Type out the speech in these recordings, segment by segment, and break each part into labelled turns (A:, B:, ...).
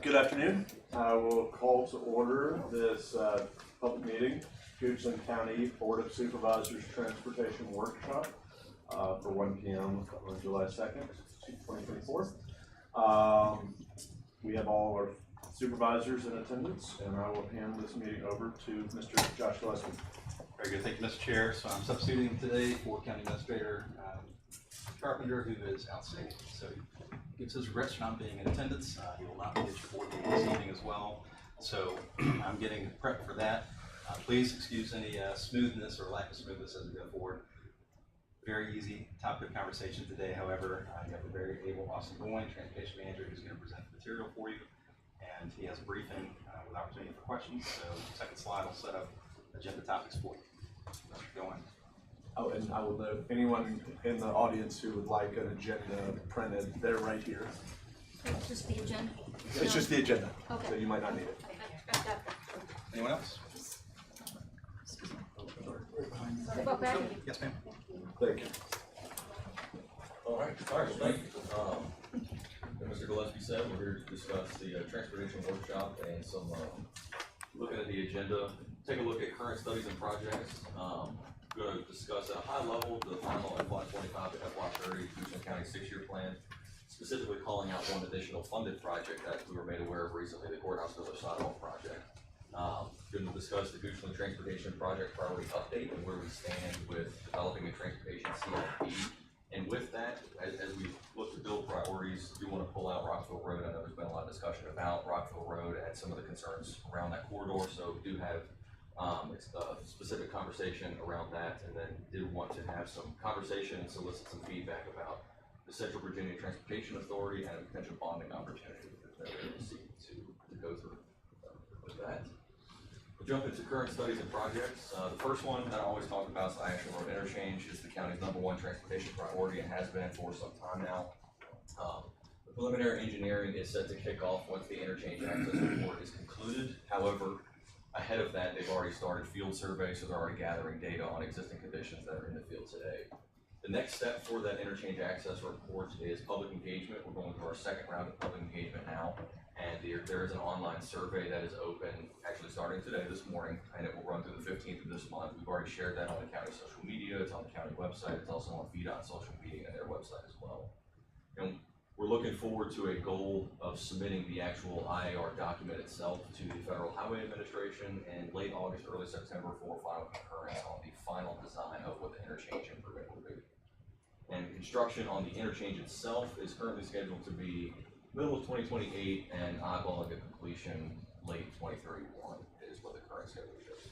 A: Good afternoon. I will call to order this public meeting, Goochland County Board of Supervisors Transportation Workshop for 1 p.m. on July 2nd, 2024. We have all our supervisors in attendance, and I will hand this meeting over to Mr. Josh Gillespie.
B: Very good. Thank you, Mr. Chair. So I'm substituting today for County Administrator Carpenter, who is out sick. So he gives his regrets for not being in attendance. He will not be at your board meeting this evening as well. So I'm getting prepped for that. Please excuse any smoothness or lack of smoothness as we go forward. Very easy topic of conversation today. However, you have a very able Austin Goin, Transportation Manager, who's going to present the material for you. And he has a briefing with opportunity for questions. So the second slide will set up agenda topics for you. Mr. Goin.
A: Oh, and I will note anyone in the audience who would like an agenda printed, they're right here.
C: It's just the agenda.
A: It's just the agenda,
C: Okay.
A: so you might not need it.
B: Anyone else?
C: What about Patty?
B: Yes, ma'am.
A: Thank you.
D: All right, well, thank you. As Mr. Gillespie said, we're here to discuss the transportation workshop and some looking at the agenda, take a look at current studies and projects. Going to discuss at a high level the final FY 25 to FY 30 Goochland County 6-year plan, specifically calling out one additional funded project that we were made aware of recently, the Courthouse Village Sidewalk project. Going to discuss the Goochland Transportation Project Priority Update and where we stand with developing a transportation CIP. And with that, as we look to build priorities, we want to pull out Rockville Road. I know there's been a lot of discussion about Rockville Road and some of the concerns around that corridor, so we do have a specific conversation around that, and then did want to have some conversation and solicit some feedback about the Central Virginia Transportation Authority and a potential bonding opportunity that we're seeking to go through. With that, we'll jump into current studies and projects. The first one that I always talk about is the Ashland Road interchange. Is the county's #1 transportation priority and has been for some time now. The preliminary engineering is set to kick off once the interchange access report is concluded. However, ahead of that, they've already started field surveys, so they're already gathering data on existing conditions that are in the field today. The next step for that interchange access report is public engagement. We're going through our second round of public engagement now, and there is an online survey that is open, actually starting today, this morning, and it will run through the 15th of this month. We've already shared that on the county social media, it's on the county website, it's also on VDOT social media and their website as well. And we're looking forward to a goal of submitting the actual IAR document itself to the Federal Highway Administration in late August, early September for final concurrence on the final design of what the interchange improvement will be. And construction on the interchange itself is currently scheduled to be middle of 2028 and eyeballing a completion late 2031 is what the current schedule shows.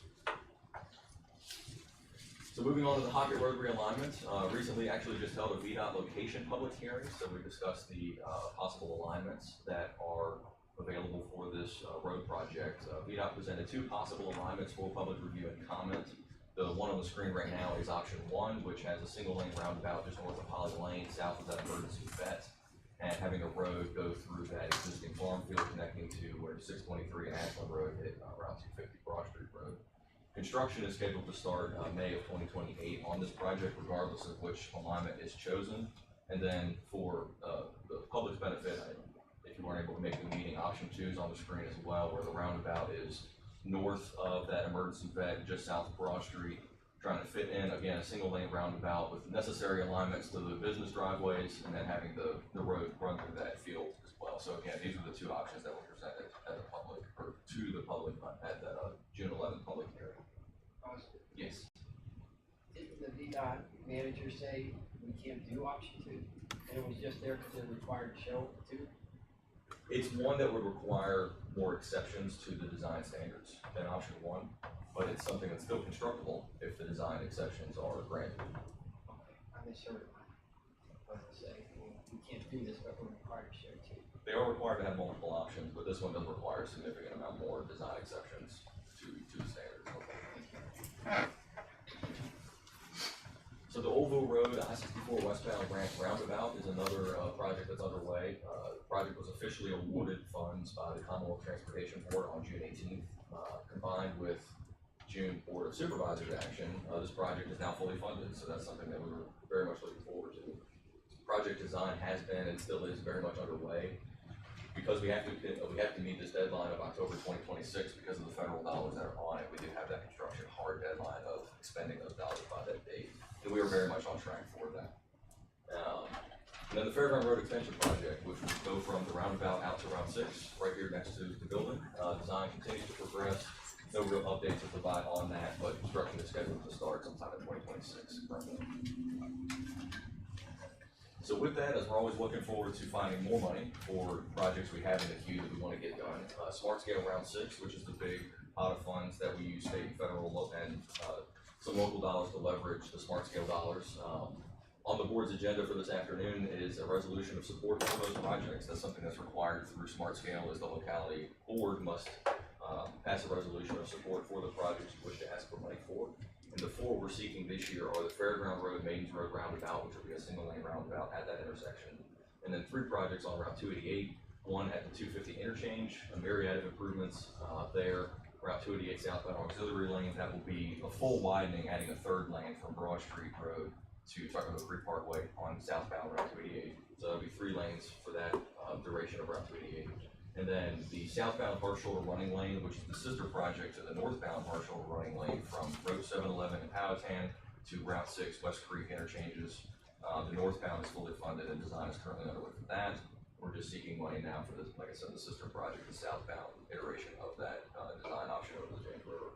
D: So moving on to the Hockett Road realignment, recently actually just held a VDOT location public hearing, so we discussed the possible alignments that are available for this road project. VDOT presented 2 possible alignments for public review and comment. The one on the screen right now is option 1, which has a single lane roundabout just north of Holly Lane, south of that emergency vet, and having a road go through that existing farm field connecting to where 623 and Ashland Road hit Route 250 Broad Street Road. Construction is scheduled to start May of 2028 on this project, regardless of which alignment is chosen. And then for the public's benefit, if you weren't able to make the meeting, option 2 is on the screen as well, where the roundabout is north of that emergency vet, just south of Broad Street, trying to fit in, again, a single lane roundabout with necessary alignments to the business driveways, and then having the road run through that field as well. So again, these are the 2 options that were presented at the public, or to the public at the June 11th public hearing. Yes.
E: Didn't the VDOT manager say we can't do option 2? And it was just there because they're required to show 2?
D: It's one that would require more exceptions to the design standards than option 1, but it's something that's still constructible if the design exceptions are granted.
E: Okay, I misheard. I was saying we can't do this, but we're required to show 2.
D: They are required to have multiple options, but this one does require a significant amount more design exceptions to the standards. So the Rockville Road I-64 westbound branch roundabout is another project that's underway. The project was officially awarded funds by the Commonwealth Transportation Board on June 18th, combined with June Board of Supervisors action, this project is now fully funded, so that's something that we were very much looking forward to. Project design has been and still is very much underway. Because we have to meet this deadline of October 2026 because of the federal dollars that are on it, we do have that construction hard deadline of expending those dollars by that date, and we are very much on track for that. And then the Fairground Road Extension Project, which will go from the roundabout out to Route 6, right here next to the building. Design continues to progress. No real updates to provide on that, but construction is scheduled to start sometime in 2026. So with that, as we're always looking forward to finding more money for projects we have in the queue that we want to get done, Smart Scale Round 6, which is the big pot of funds that we use state and federal and some local dollars to leverage the Smart Scale dollars. On the board's agenda for this afternoon is a resolution of support for those projects. That's something that's required through Smart Scale, is the locality board must pass a resolution of support for the projects you wish to ask for money for. And the four we're seeking this year are the Fairground Road, Maidens Road roundabout, which will be a single lane roundabout at that intersection. And then 3 projects on Route 288, one at the 250 interchange, a myriad of improvements there. Route 288 southbound auxiliary lane, that will be a full widening, adding a 3rd lane from Broad Street Road to Tuckahoe Creek Parkway on southbound Route 288. So that'll be 3 lanes for that duration of Route 288. And then the southbound hard shoulder running lane, which is the sister project to the northbound hard shoulder running lane from Road 711 in Powhatan to Route 6 West Creek interchanges. The northbound is fully funded and design is currently underway for that. We're just seeking money now for this, like I said, the sister project, the southbound iteration of that design option over the James River.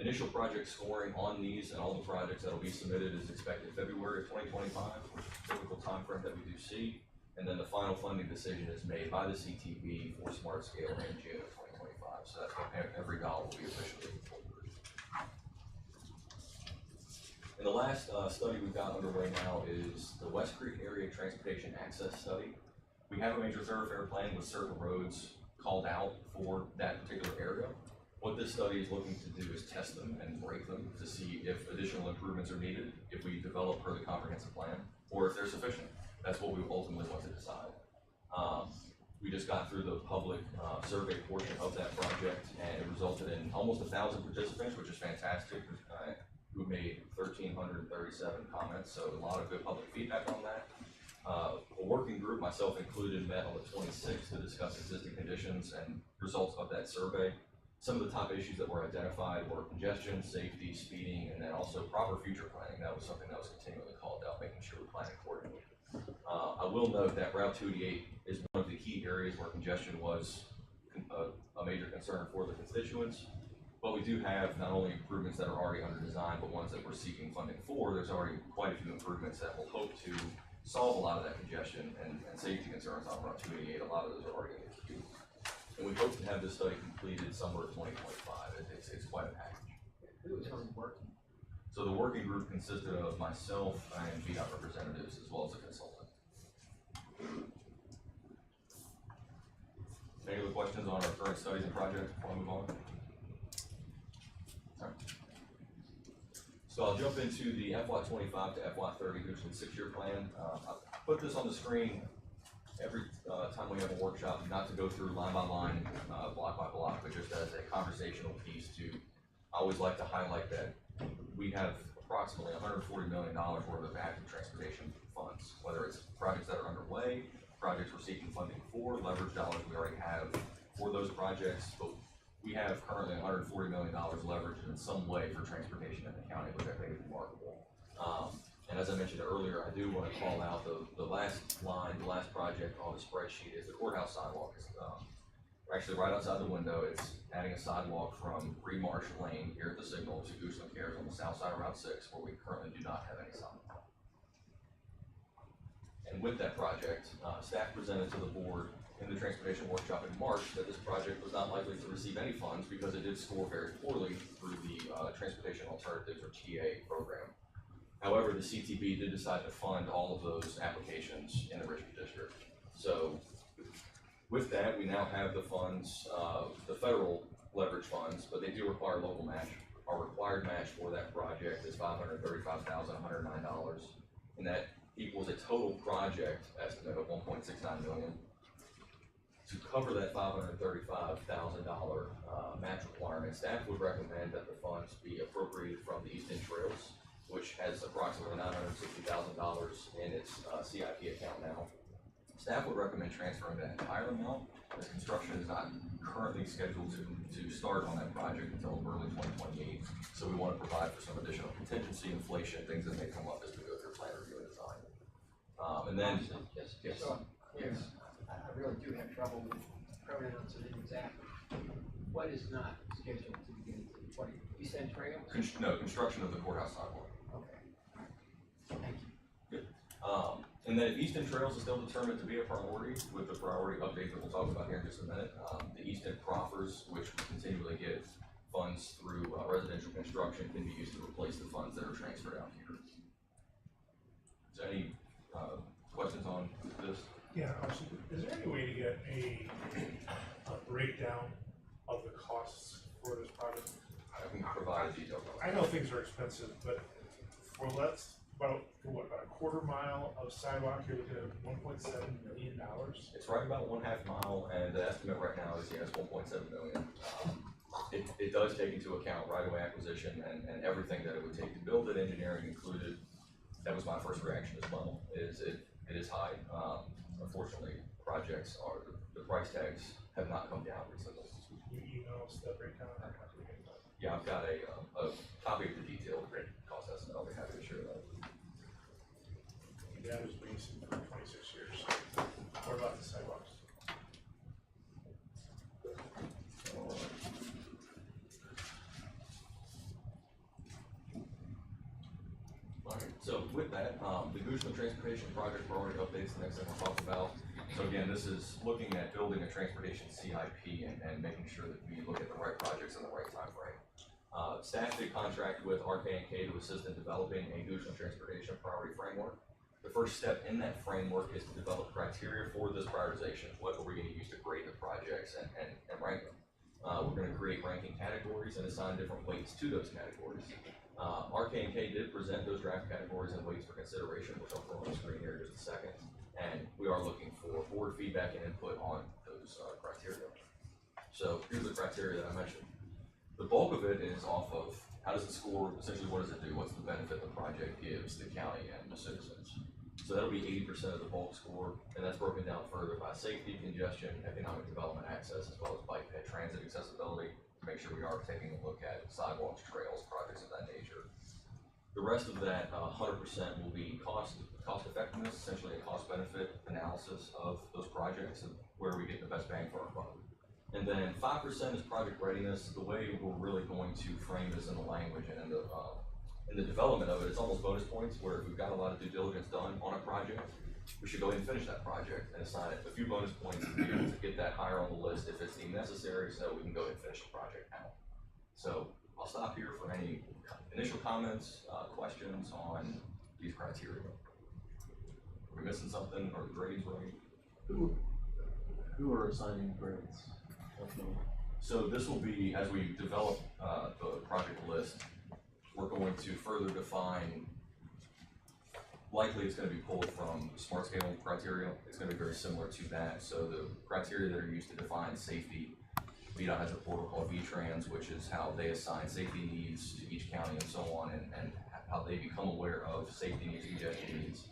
D: Initial project scoring on these and all the projects that will be submitted is expected February of 2025, which is the typical time frame that we do see. And then the final funding decision is made by the CTB for Smart Scale in June of 2025. So that's when every dollar will be officially forwarded. And the last study we've got underway now is the West Creek Area Transportation Access Study. We have a major thoroughfare plan with certain roads called out for that particular area. What this study is looking to do is test them and break them to see if additional improvements are needed, if we develop per the comprehensive plan, or if they're sufficient. That's what we ultimately want to decide. We just got through the public survey portion of that project, and it resulted in almost 1,000 participants, which is fantastic, who made 1,337 comments, so a lot of good public feedback on that. A working group, myself included, met on the 26th to discuss existing conditions and results of that survey. Some of the top issues that were identified were congestion, safety, speeding, and then also proper future planning. That was something that was continually called out, making sure we're planning accordingly. I will note that Route 288 is one of the key areas where congestion was a major concern for the constituents. But we do have not only improvements that are already under design, but ones that we're seeking funding for. There's already quite a few improvements that will hope to solve a lot of that congestion and safety concerns on Route 288. A lot of those are already in the queue. And we hope to have this study completed somewhere in 2025. It's quite a package.
E: Who is working?
D: So the working group consisted of myself and VDOT representatives as well as a consultant. Any other questions on our current studies and projects before I move on? All right. So I'll jump into the FY25 to FY30 Goochland 6-year plan. I'll put this on the screen every time we have a workshop, not to go through line by line, block by block, but just as a conversational piece to, I always like to highlight that we have approximately $140 million worth of active transportation funds, whether it's projects that are underway, projects we're seeking funding for, leverage dollars we already have for those projects, but we have currently $140 million leveraged in some way for transportation in the county, which I think is remarkable. And as I mentioned earlier, I do want to call out the last line, the last project on the spreadsheet is the courthouse sidewalk. We're actually right outside the window. It's adding a sidewalk from Remarsh Lane here at the signal to Goochland Cares on the south side of Route 6, where we currently do not have any sidewalk. And with that project, staff presented to the board in the transportation workshop in March that this project was not likely to receive any funds because it did score very poorly through the Transportation Alternatives or TA program. However, the CTB did decide to fund all of those applications in the Richmond district. So with that, we now have the funds, the federal leverage funds, but they do require local match. Our required match for that project is $535,109, and that equals a total project estimate of $1.69 million. To cover that $535,000 match requirement, staff would recommend that the funds be appropriated from the East End Trails, which has approximately $960,000 in its CIP account now. Staff would recommend transferring that entire amount, as construction is not currently scheduled to start on that project until early 2028. So we want to provide for some additional contingency, inflation, things that may come up as we go through plan review and design. And then,
E: Just
D: yes.
E: so I'm clear, I really do have trouble with pronouns and exactly. What is not scheduled to begin, what, you said trails?
D: Construction of the courthouse sidewalk.
E: Okay, all right. Thank you.
D: And then if East End Trails is still determined to be a priority, with the priority update that we'll talk about here in just a minute, the East End proffers, which we continually get funds through residential construction, can be used to replace the funds that are transferred out here. Is there any questions on this?
F: Yeah, absolutely. Is there any way to get a breakdown of the costs for this project?
D: I can provide details on
F: I know things are expensive, but for about a quarter mile of sidewalk, you're looking at $1.7 million.
D: It's right about 1/2 mile, and the estimate right now is, yes, 1.7 million. It does take into account right-of-way acquisition and everything that it would take to build it, engineering included. That was my first reaction as well, it is high. Unfortunately, projects are, the price tags have not come down recently.
F: You email us the breakdown or how do we get that?
D: Yeah, I've got a copy of the detailed cost estimate, I'll be happy to share that.
F: That was based for 26 years. What about the sidewalks?
D: Alright, so with that, the Goochland Transportation Project Priority Updates, the next thing we'll talk about. So again, this is looking at building a transportation CIP and making sure that we look at the right projects in the right time frame. Staff did contract with RK&K to assist in developing a Goochland Transportation Priority Framework. The first step in that framework is to develop criteria for this prioritization. What are we going to use to grade the projects and rank them? We're going to create ranking categories and assign different weights to those categories. RK&K did present those draft categories and weights for consideration, which I'll throw on the screen here in just a second. And we are looking for board feedback and input on those criteria. So here's the criteria that I mentioned. The bulk of it is off of how does it score, essentially what does it do, what's the benefit the project gives the county and the citizens. So that'll be 80% of the bulk score, and that's broken down further by safety, congestion, economic development, access, as well as bike ped transit accessibility, to make sure we are taking a look at sidewalks, trails, projects of that nature. The rest of that 100% will be cost effectiveness, essentially a cost benefit analysis of those projects and where we get the best bang for our buck. And then 5% is project readiness. The way we're really going to frame this in the language and in the development of it, it's almost bonus points, where if we've got a lot of due diligence done on a project, we should go ahead and finish that project and assign it a few bonus points to be able to get that higher on the list if it's deemed necessary, so we can go ahead and finish the project out. So I'll stop here for any initial comments, questions on these criteria. Are we missing something, or the grades right?
A: Who are assigning grades?
D: So this will be, as we develop the project list, we're going to further define, likely it's going to be pulled from smart scale criteria. It's going to be very similar to that. So the criteria that are used to define safety, VDOT has a portal called VTrans, which is how they assign safety needs to each county and so on, and how they become aware of safety needs, congestion needs.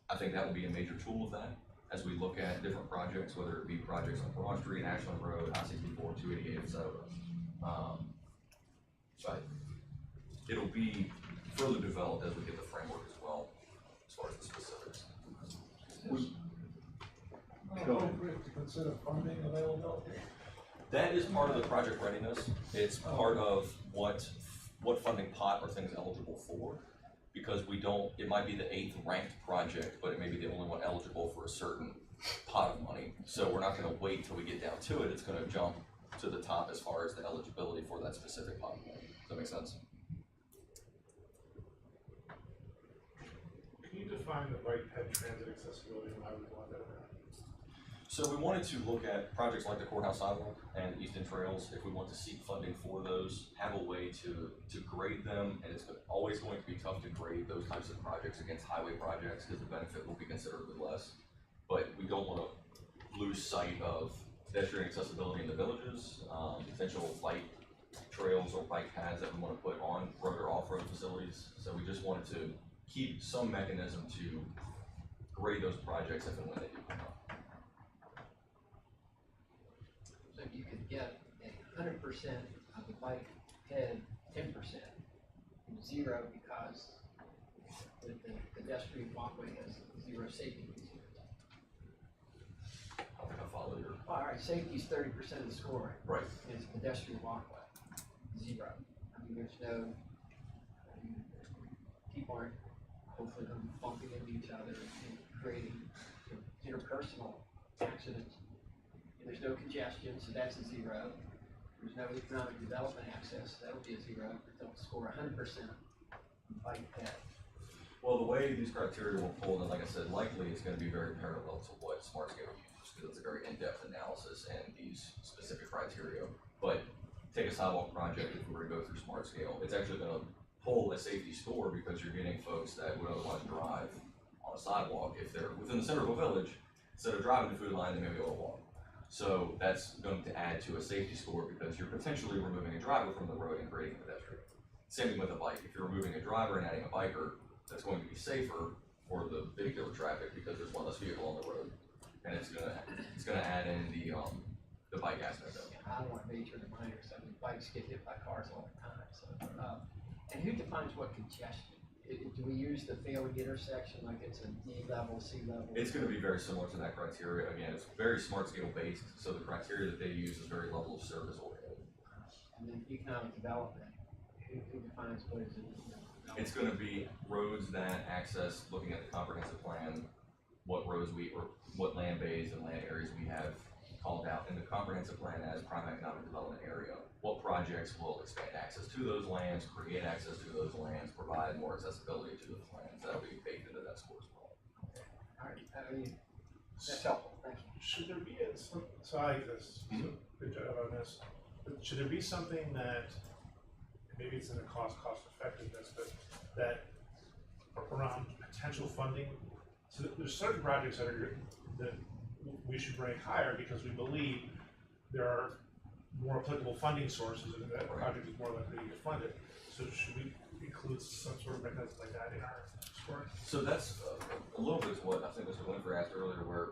D: I think that will be a major tool of that as we look at different projects, whether it be projects on Broad Street, Ashland Road, I-64, 288, et cetera. But it'll be further developed as we get the framework as well, as far as the specifics.
F: Appropriate to consider funding availability?
D: That is part of the project readiness. It's part of what funding pot are things eligible for. Because we don't, it might be the 8th ranked project, but it may be the only one eligible for a certain pot of money. So we're not gonna wait till we get down to it, it's gonna jump to the top as far as the eligibility for that specific pot of money. Does that make sense?
F: Can you define the bike ped transit accessibility and why we want that?
D: So we wanted to look at projects like the courthouse sidewalk and East End Trails, if we want to seek funding for those, have a way to grade them, and it's always going to be tough to grade those types of projects against highway projects because the benefit will be considerably less. But we don't want to lose sight of pedestrian accessibility in the villages, potential light trails or bike paths that we wanna put on road or off-road facilities. So we just wanted to keep some mechanism to grade those projects if and when they do come up.
E: So you could get 100% of the bike head 10%, and 0 because the pedestrian walkway has 0 safety features.
D: I think I follow your,
E: All right, safety's 30% of the scoring.
D: right,
E: It's pedestrian walkway, 0. I mean, there's no, people aren't hopefully gonna be bumping into each other and creating interpersonal accidents. And there's no congestion, so that's a 0. There's no economic development access, that'll be a 0, but they'll score 100% bike path.
D: well, the way these criteria were pulled, and like I said, likely it's gonna be very parallel to what SmartScale uses, because it's a very in-depth analysis and these specific criteria. But take a sidewalk project, if we were to go through SmartScale, it's actually gonna pull a safety score because you're getting folks that would otherwise drive on a sidewalk. If they're within the center of a village, instead of driving the food line, they may be able to walk. So that's going to add to a safety score because you're potentially removing a driver from the road and creating a pedestrian. Same thing with a bike. If you're removing a driver and adding a biker, that's going to be safer for the vehicular traffic because there's one less vehicle on the road. And it's gonna add in the bike aspect of it.
E: I don't want major to minors, I mean, bikes get hit by cars all the time, so. And who defines what congestion? Do we use the failing intersection like it's a D level, C level?
D: It's gonna be very similar to that criteria. Again, it's very SmartScale based, so the criteria that they use is very level of service oriented.
E: And then economic development, who defines what is it?
D: It's gonna be roads that access, looking at the comprehensive plan, what roads or what land bays and land areas we have called out in the comprehensive plan as prime economic development area. What projects will expand access to those lands, create access to those lands, provide more accessibility to those lands? That'll be baked into that score as well.
E: All right, I mean, that's helpful, thank you.
F: Should there be so I like this, so good job on this, but should there be something that, maybe it's in the cost effectiveness, but that around potential funding, so there's certain projects that we should rank higher because we believe there are more applicable funding sources and that project is more likely to get funded. So should we include some sort of mechanism like that in our scoring?
D: So that's a little bit to what I think Mr. Winfrey asked earlier, where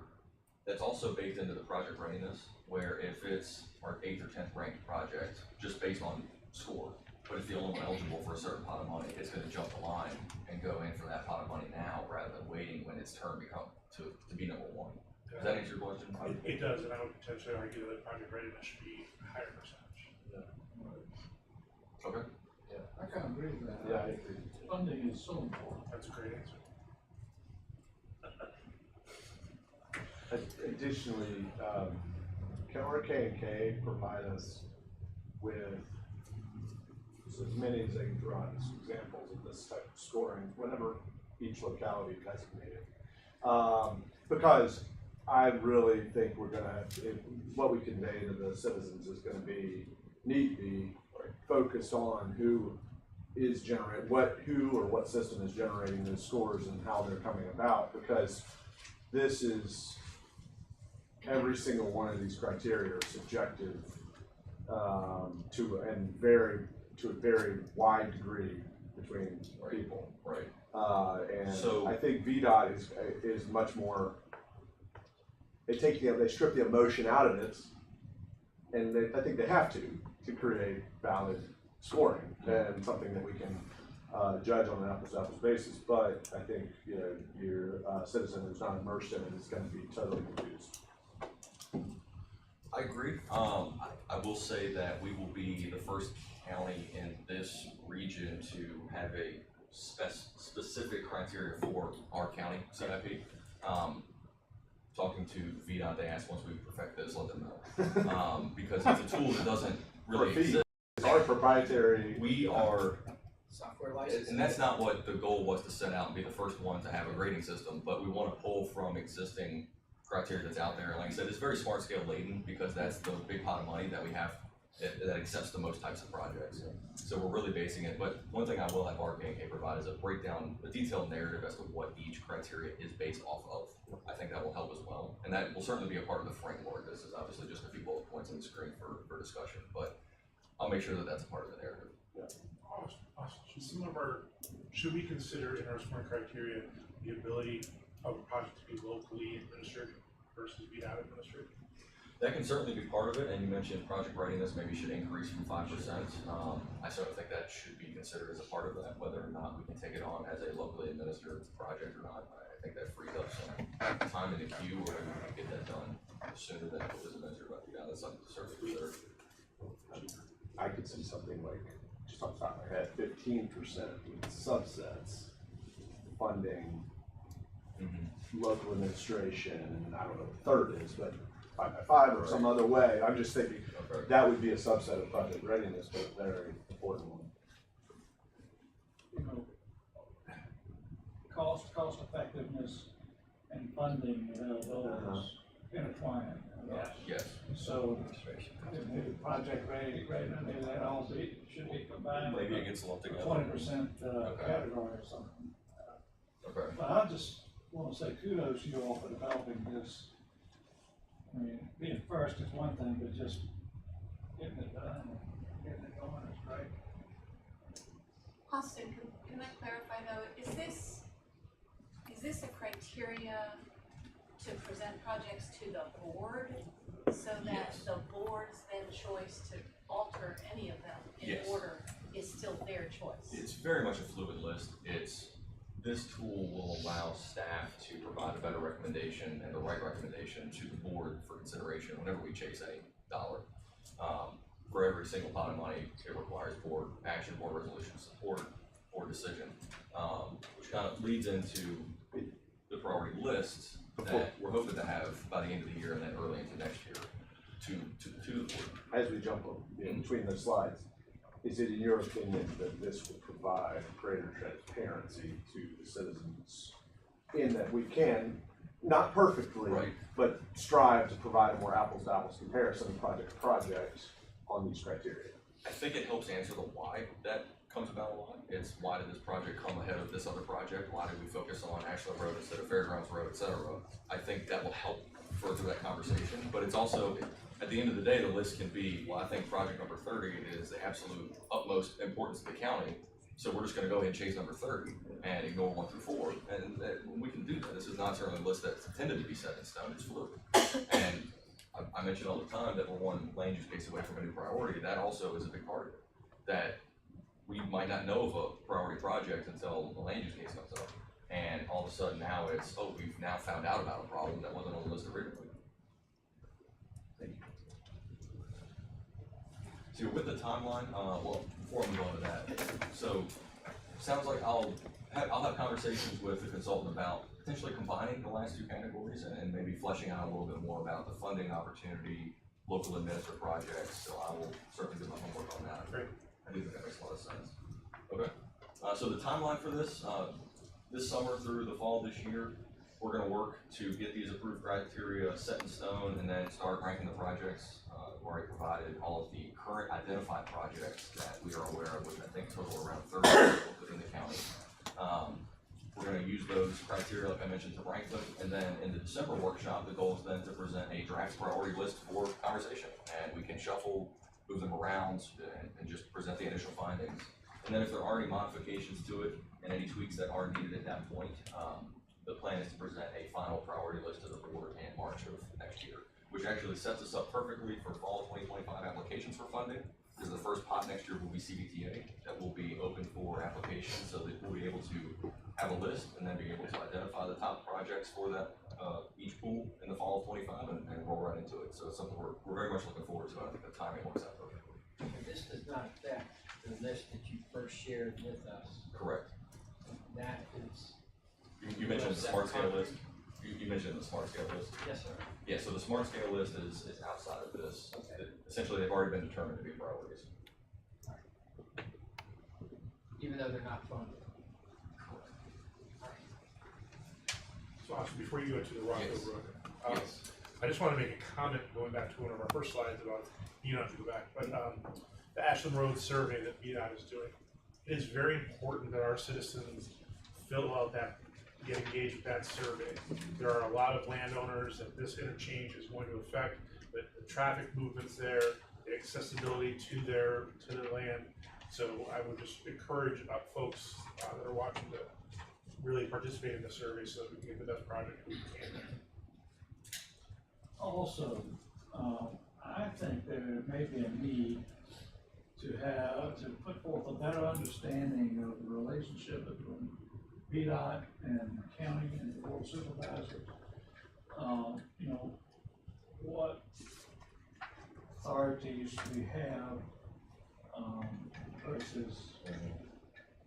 D: that's also baked into the project readiness, where if it's our 8th or 10th ranked project, just based on score, but if the only one eligible for a certain pot of money, it's gonna jump the line and go in for that pot of money now, rather than waiting when its turn to be number 1. Does that answer your question?
F: It does, and I would potentially argue that project readiness should be a higher percentage.
D: Okay.
G: I kind of agree with that.
A: Yeah, I agree.
G: Funding is so important.
F: That's a great answer.
A: Additionally, can RK&K provide us with as many as they can throw out as examples of this type of scoring whenever each locality designated? Because I really think we're gonna have to, what we convey to the citizens is gonna need to be focused on who what system is generating those scores and how they're coming about, because this is, every single one of these criteria are subjective to a very wide degree between people.
D: Right.
A: And
D: So-
A: I think VDOT is much more, they strip the emotion out of it, and I think they have to create valid scoring and something that we can judge on an apples-to-apples basis. But I think your citizen who's not immersed in it is going to be totally confused.
D: I agree. I will say that we will be the first county in this region to have a specific criteria for our county CIP. Talking to VDOT, they asked once we perfect this, let them know. Because it's a tool that doesn't really exist.
A: It's our proprietary.
D: We are,
E: Software license.
D: and that's not what the goal was, to set out and be the first one to have a grading system, but we want to pull from existing criteria that's out there. Like I said, it's very SmartScale laden because that's the big pot of money that we have that accepts the most types of projects. So we're really basing it, but one thing I will have RK&K provide is a breakdown, a detailed narrative as to what each criteria is based off of. I think that will help as well, and that will certainly be a part of the framework. This is obviously just a few bullet points on the screen for discussion, but I'm make sure that that's a part of the narrative.
F: Should we consider in our scoring criteria the ability of a project to be locally administered versus be out administered?
D: That can certainly be part of it, and you mentioned project readiness maybe should increase from 5%. I certainly think that should be considered as a part of that, whether or not we can take it on as a locally administered project or not. I think that frees up some time in the queue, or maybe we can get that done sooner than it was administered, but yeah, that's something to certainly consider.
A: I could see something like, just off the top of my head, 15% with subsets funding local administration, and I don't know what the third is, but 5 by 5 or some other way. I'm just thinking
D: Okay.
A: that would be a subset of project readiness, but a very important one.
G: You know, cost effectiveness and funding availability is intertwined.
D: Yes.
G: So, maybe project ready, maybe that all should be combined.
D: Maybe it gets lumped together.
G: 20%
D: Okay.
G: category or something.
D: Okay.
G: But I just want to say kudos to you all for developing this. I mean, being first is one thing, but just getting it done and getting it going is great.
H: Austin, can I clarify though, is this a criteria to present projects to the board? So that
D: Yes.
H: the board's then choice to alter any of them in
D: Yes.
H: order is still their choice?
D: It's very much a fluid list. This tool will allow staff to provide a better recommendation and the right recommendation to the board for consideration whenever we chase a dollar. For every single pot of money, it requires board action, board resolution, support, board decision, which kind of leads into the priority list that we're hoping to have by the end of the year and then early into next year to the board.
A: As we jump in between the slides, is it in your opinion that this will provide greater transparency to the citizens in that we can, not perfectly,
D: Right.
A: but strive to provide a more apples to apples comparison of project to project on these criteria?
D: I think it helps answer the why that comes about a lot. It's why did this project come ahead of this other project? Why did we focus on Ashland Road instead of Fairgrounds Road, et cetera? I think that will help further that conversation, but it's also, at the end of the day, the list can be, well, I think project number 30 is the absolute utmost importance to the county, so we're just gonna go ahead and chase number 30 and ignore 1 through 4, and we can do that. This is not certainly a list that's intended to be set in stone, it's fluid. And I mention all the time that we're one land use case away from a new priority. That also is a big part of it, that we might not know of a priority project until the land use case comes up. And all of a sudden now it's, oh, we've now found out about a problem that wasn't on the list originally. Thank you. So with the timeline, well, before I move on to that, so sounds like I'll have conversations with the consultant about potentially combining the last two categories and maybe fleshing out a little bit more about the funding opportunity, local administered projects. So I will certainly do my homework on that.
F: Great.
D: I do think that makes a lot of sense. Okay. So the timeline for this summer through the fall this year, we're going to work to get these approved criteria set in stone and then start ranking the projects. We've already provided all of the current identified projects that we are aware of, which I think total around 30 within the county. We're going to use those criteria, like I mentioned, to rank them, and then in the December workshop, the goal is then to present a draft priority list for conversation, and we can shuffle, move them around, and just present the initial findings. And then if there are any modifications to it and any tweaks that are needed at that point, the plan is to present a final priority list to the board in March of next year, which actually sets us up perfectly for fall 2025 applications for funding. Because the first pot next year will be CBTA that will be open for application, so that we'll be able to have a list and then be able to identify the top projects for that each pool in the fall of 25 and roll right into it. So it's something we're very much looking forward to. I think the timing works out perfectly.
E: And this does not affect the list that you first shared with us.
D: Correct.
E: That is.
D: You mentioned the smart scale list. You mentioned the smart scale list.
E: Yes, sir.
D: Yeah, so the smart scale list is outside of this.
E: Okay.
D: Essentially, they've already been determined to be priorities.
E: Even though they're not funded.
F: So Austin, before you go to the Rockville
D: Yes.
F: Road,
D: Yes.
F: I just want to make a comment going back to one of our first slides about, you don't have to go back, but the Ashland Road survey that VDOT is doing. It is very important that our citizens fill out that, get engaged with that survey. There are a lot of landowners that this interchange is going to affect, but the traffic movements there, accessibility to their land. So I would just encourage folks that are watching to really participate in the survey so that we can get the best project we can there.
G: Also, I think there may be a need to put forth a better understanding of the relationship between VDOT and the county and the board of supervisors. You know, what authorities we have, versus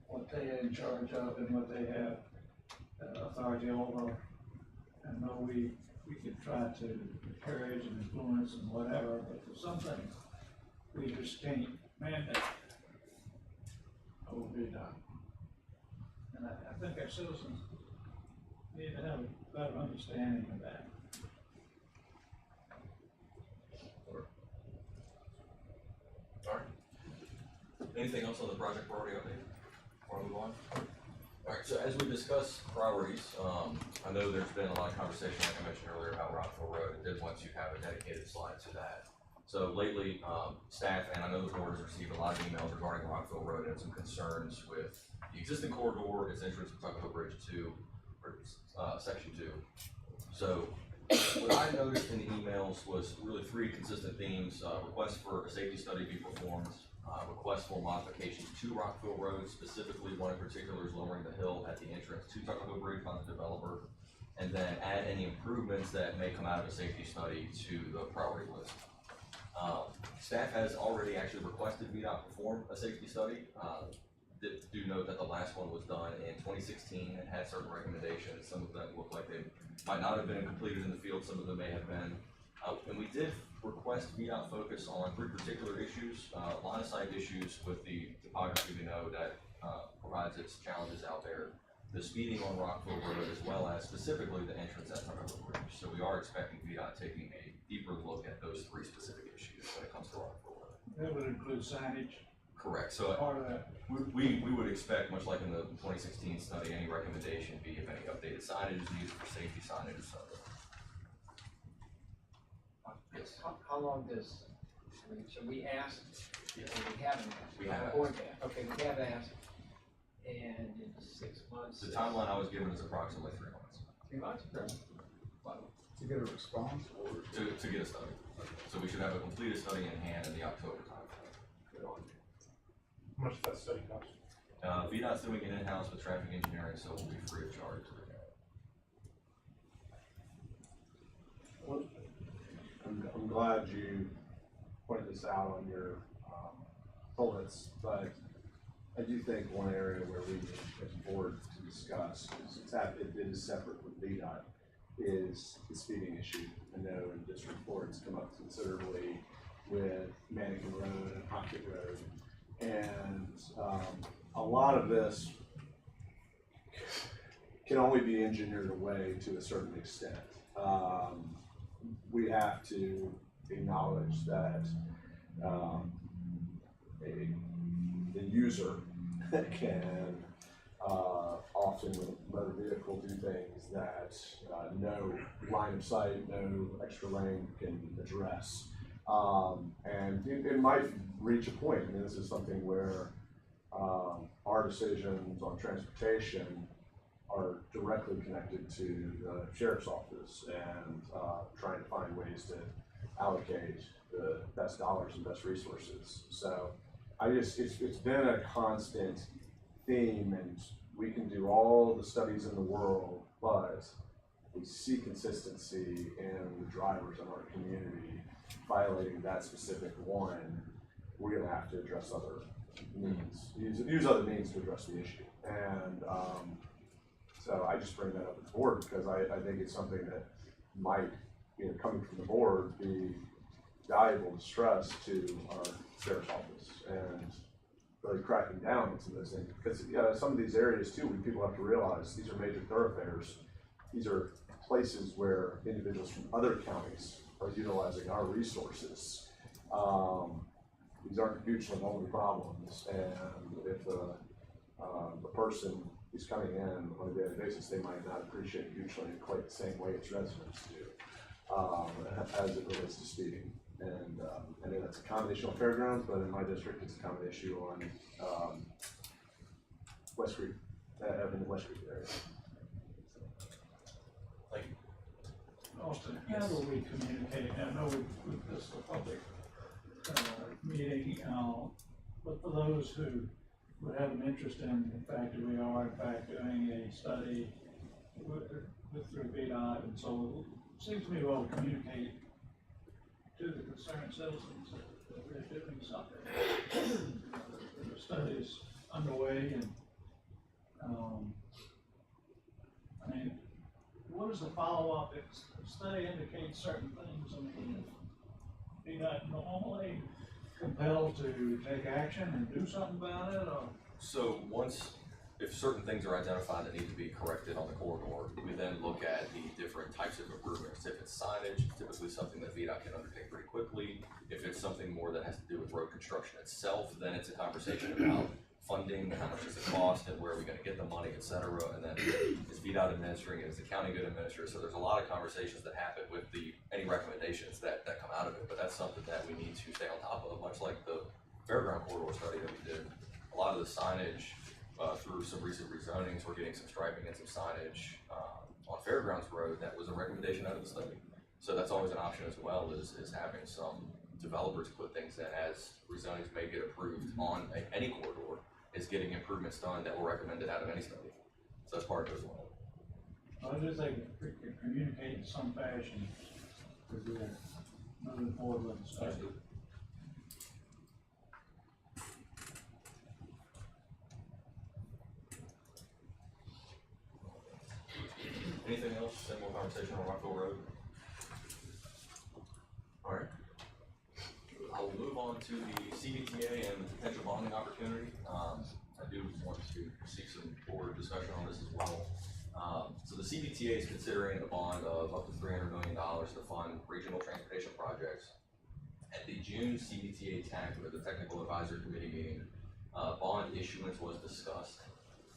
G: what they are in charge of and what they have authority over. I know we could try to encourage and influence and whatever, but for some things, we just can't mandate over VDOT. And I think our citizens need to have a better understanding of that.
D: Anything else on the project priority update before I move on? Alright, so as we discuss priorities, I know there's been a lot of conversation, like I mentioned earlier, about Rockville Road. It did once you have a dedicated slide to that. So lately, staff, and I know the board has received a lot of emails regarding Rockville Road and some concerns with the existing corridor, its entrance to Rockville Bridge 2, or section 2. So what I noticed in the emails was really three consistent themes: request for a safety study be performed, request for modifications to Rockville Road, specifically one in particular is lowering the hill at the entrance to Tuckahoe Bridge by the developer, and then add any improvements that may come out of a safety study to the priority list. Staff has already actually requested VDOT perform a safety study. Do note that the last one was done in 2016 and had certain recommendations. Some of them look like they might not have been completed in the field, some of them may have been. And we did request VDOT focus on three particular issues: line of sight issues with the topography we know that provides its challenges out there, the speeding on Rockville Road, as well as specifically the entrance at Rockville Bridge. So we are expecting VDOT taking a deeper look at those three specific issues when it comes to Rockville Road.
G: That would include signage,
D: Correct. So
G: part of that.
D: we would expect, much like in the 2016 study, any recommendation be if any updated signage is needed for safety signage, etc. Yes.
E: How long does, so we asked,
D: Yes.
E: or we haven't asked?
D: We have
E: We're going to ask. Okay, we have asked, and in 6 months.
D: The timeline I was given is approximately 3 months
E: 3 months? Wow.
I: To get a response or?
D: to get a study. So we should have a completed study in hand in the October timeframe.
F: How much does that study cost?
D: VDOT's doing it in-house with traffic engineering, so it will be free of charge.
A: I'm glad you pointed this out on your bullets, but I do think one area where we need as a board to discuss it is separate with VDOT is the speeding issue. I know in district court it's come up considerably with Mannequin Road and Pocket Road, and a lot of this can only be engineered away to a certain extent. We have to acknowledge that the user can often with a motor vehicle do things that no line of sight, no extra lane can address. And it might reach a point, and this is something where our decisions on transportation are directly connected to the sheriff's office and trying to find ways to allocate the best dollars and best resources. So it's been a constant theme, and we can do all the studies in the world, but we see consistency in the drivers in our community violating that specific one. We're gonna have to address other means, use other means to address the issue. And so I just bring that up at the board because I think it's something that might, coming from the board, be valuable to stress to our sheriff's office and really cracking down on some of those things. Because some of these areas too, people have to realize these are major thoroughfares. These are places where individuals from other counties are utilizing our resources. These aren't mutually only problems, and if the person who's coming in on a daily basis, they might not appreciate mutually in quite the same way its residents do, as it relates to speeding. And I know that's a common issue on fairgrounds, but in my district, it's a common issue on West Creek, in the West Creek area.
D: Thank you.
G: Austin, how do we communicate? I know this is a public meeting, but for those who would have an interest in the fact that we are in fact doing a study through VDOT, and so it seems to me well to communicate to the concerned citizens that we're doing something. The study is underway, and I mean, what is the follow-up if the study indicates certain things? I mean, be not normally compelled to take action and do something about it, or?
D: So if certain things are identified that need to be corrected on the corridor, we then look at the different types of improvements. If it's signage, it's typically something that VDOT can undertake pretty quickly. If it's something more that has to do with road construction itself, then it's a conversation about funding, how much does it cost, and where are we gonna get the money, et cetera. And then is VDOT administering it, is the county gonna administer it? So there's a lot of conversations that happen with any recommendations that come out of it, but that's something that we need to stay on top of, much like the fairground corridor study that we did. A lot of the signage, through some recent rezonings, we're getting some striping and some signage on Fairgrounds Road that was a recommendation out of the study. So that's always an option as well, is having some developers put things in as rezonings may get approved on any corridor, is getting improvements done that were recommended out of any study. So that's part of it as well.
G: I just think we can communicate in some fashion as we're moving forward with the study.
D: Anything else? Similar conversation on Rockville Road? All right. I'll move on to the CDTA and the potential bonding opportunity. I do want to seek some board discussion on this as well. So the CDTA is considering a bond of up to $300 million to fund regional transportation projects. At the June CDTA TAC, or the Technical Advisory Committee meeting, bond issuance was discussed.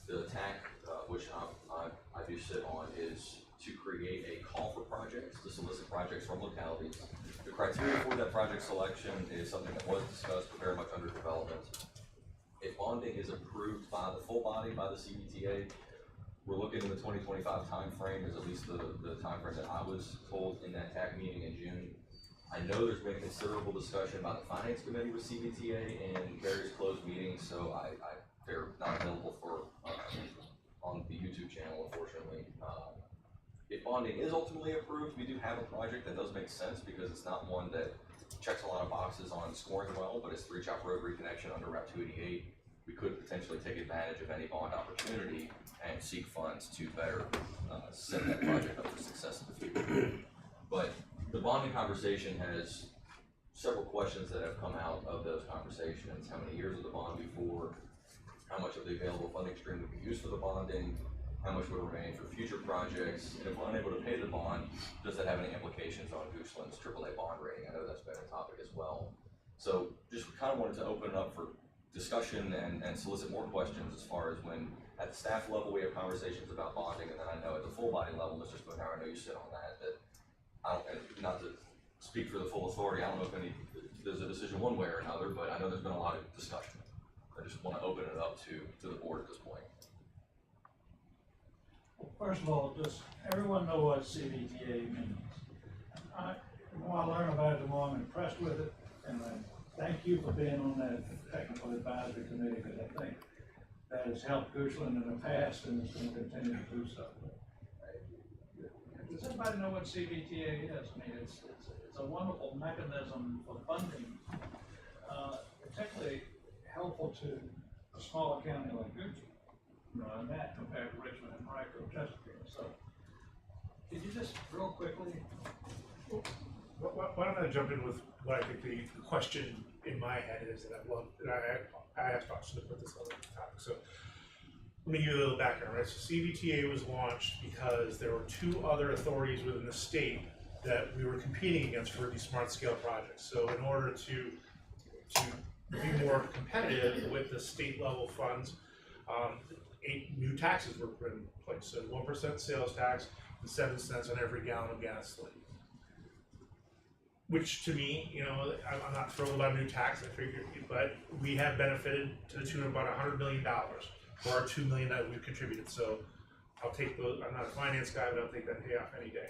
D: The TAC, which I do sit on, is to create a call for projects, to solicit projects from localities. The criteria for that project selection is something that was discussed, but very much under development. If bonding is approved by the full body, by the CDTA, we're looking in the 2025 timeframe, is at least the timeframe that I was told in that TAC meeting in June. I know there's been considerable discussion by the Finance Committee with CDTA and various closed meetings, so they're not available for on the YouTube channel, unfortunately. If bonding is ultimately approved, we do have a project that does make sense because it's not one that checks a lot of boxes on scoring well, but it's 3 Chop Road reconnection under Route 288. We could potentially take advantage of any bond opportunity and seek funds to better set that project up for success in the future. But the bonding conversation has several questions that have come out of those conversations. How many years of the bond before? How much of the available funding stream would be used for the bonding? How much would remain for future projects? And if we're unable to pay the bond, does that have any implications on Goochland's AAA bond rating? I know that's been a topic as well. So just kind of wanted to open it up for discussion and solicit more questions as far as when at the staff level we have conversations about bonding, and then I know at the full body level, Mr. Spoonhour, I know you sit on that I don't, and not to speak for the full authority, I don't know if there's a decision one way or another, but I know there's been a lot of discussion. I just want to open it up to the board at this point.
G: Well, first of all, does everyone know what CDTA means? The more I learn about it, the more I'm impressed with it, and I thank you for being on that technical advisory committee, because I think that has helped Goochland in the past and is going to continue to do so. Does everybody know what CDTA is? I mean, it's a wonderful mechanism for funding, particularly helpful to a smaller county like Goochland, and that compared to Richmond and Rockville, Chesterfield. So, could you just real quickly?
F: Why don't I jump in with what I think the question in my head is that I'd love, and I asked Austin to put this on the topic. So let me give you a little background, right? So CDTA was launched because there were 2 other authorities within the state that we were competing against for these smart scale projects. So in order to be more competitive with the state level funds, 8 new taxes were put in place. So 1% sales tax and 7 cents on every gallon of gasoline. which to me, you know, I'm not thrilled about a new tax, I figure, but we have benefited to the tune of about $100 million for our $2 million that we've contributed, so I'll take those. I'm not a finance guy, but I'll take that payoff any day.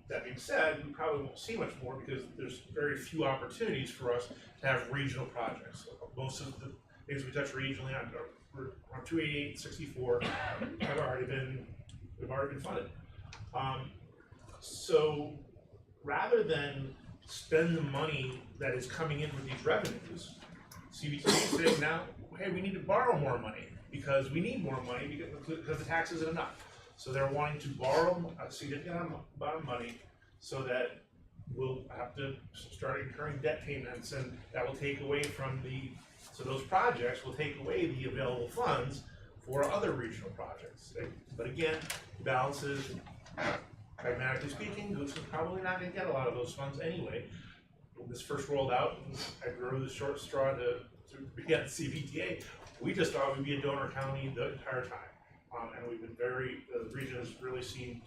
F: That being said, we probably won't see much more because there's very few opportunities for us to have regional projects. Most of the things we touch regionally on 288, 64 have already been funded. So rather than spend the money that is coming in with these revenues, CBT is saying now, hey, we need to borrow more money because we need more money because the tax isn't enough. So they're wanting to borrow a significant amount of money so that we'll have to start incurring debt payments, and that will take away from so those projects will take away the available funds for other regional projects. But again, balances, pragmatically speaking, Goods is probably not going to get a lot of those funds anyway. When this first rolled out, and I drew the short straw to begin CVTA, we just thought we'd be a donor county the entire time. And we've been the region has really seen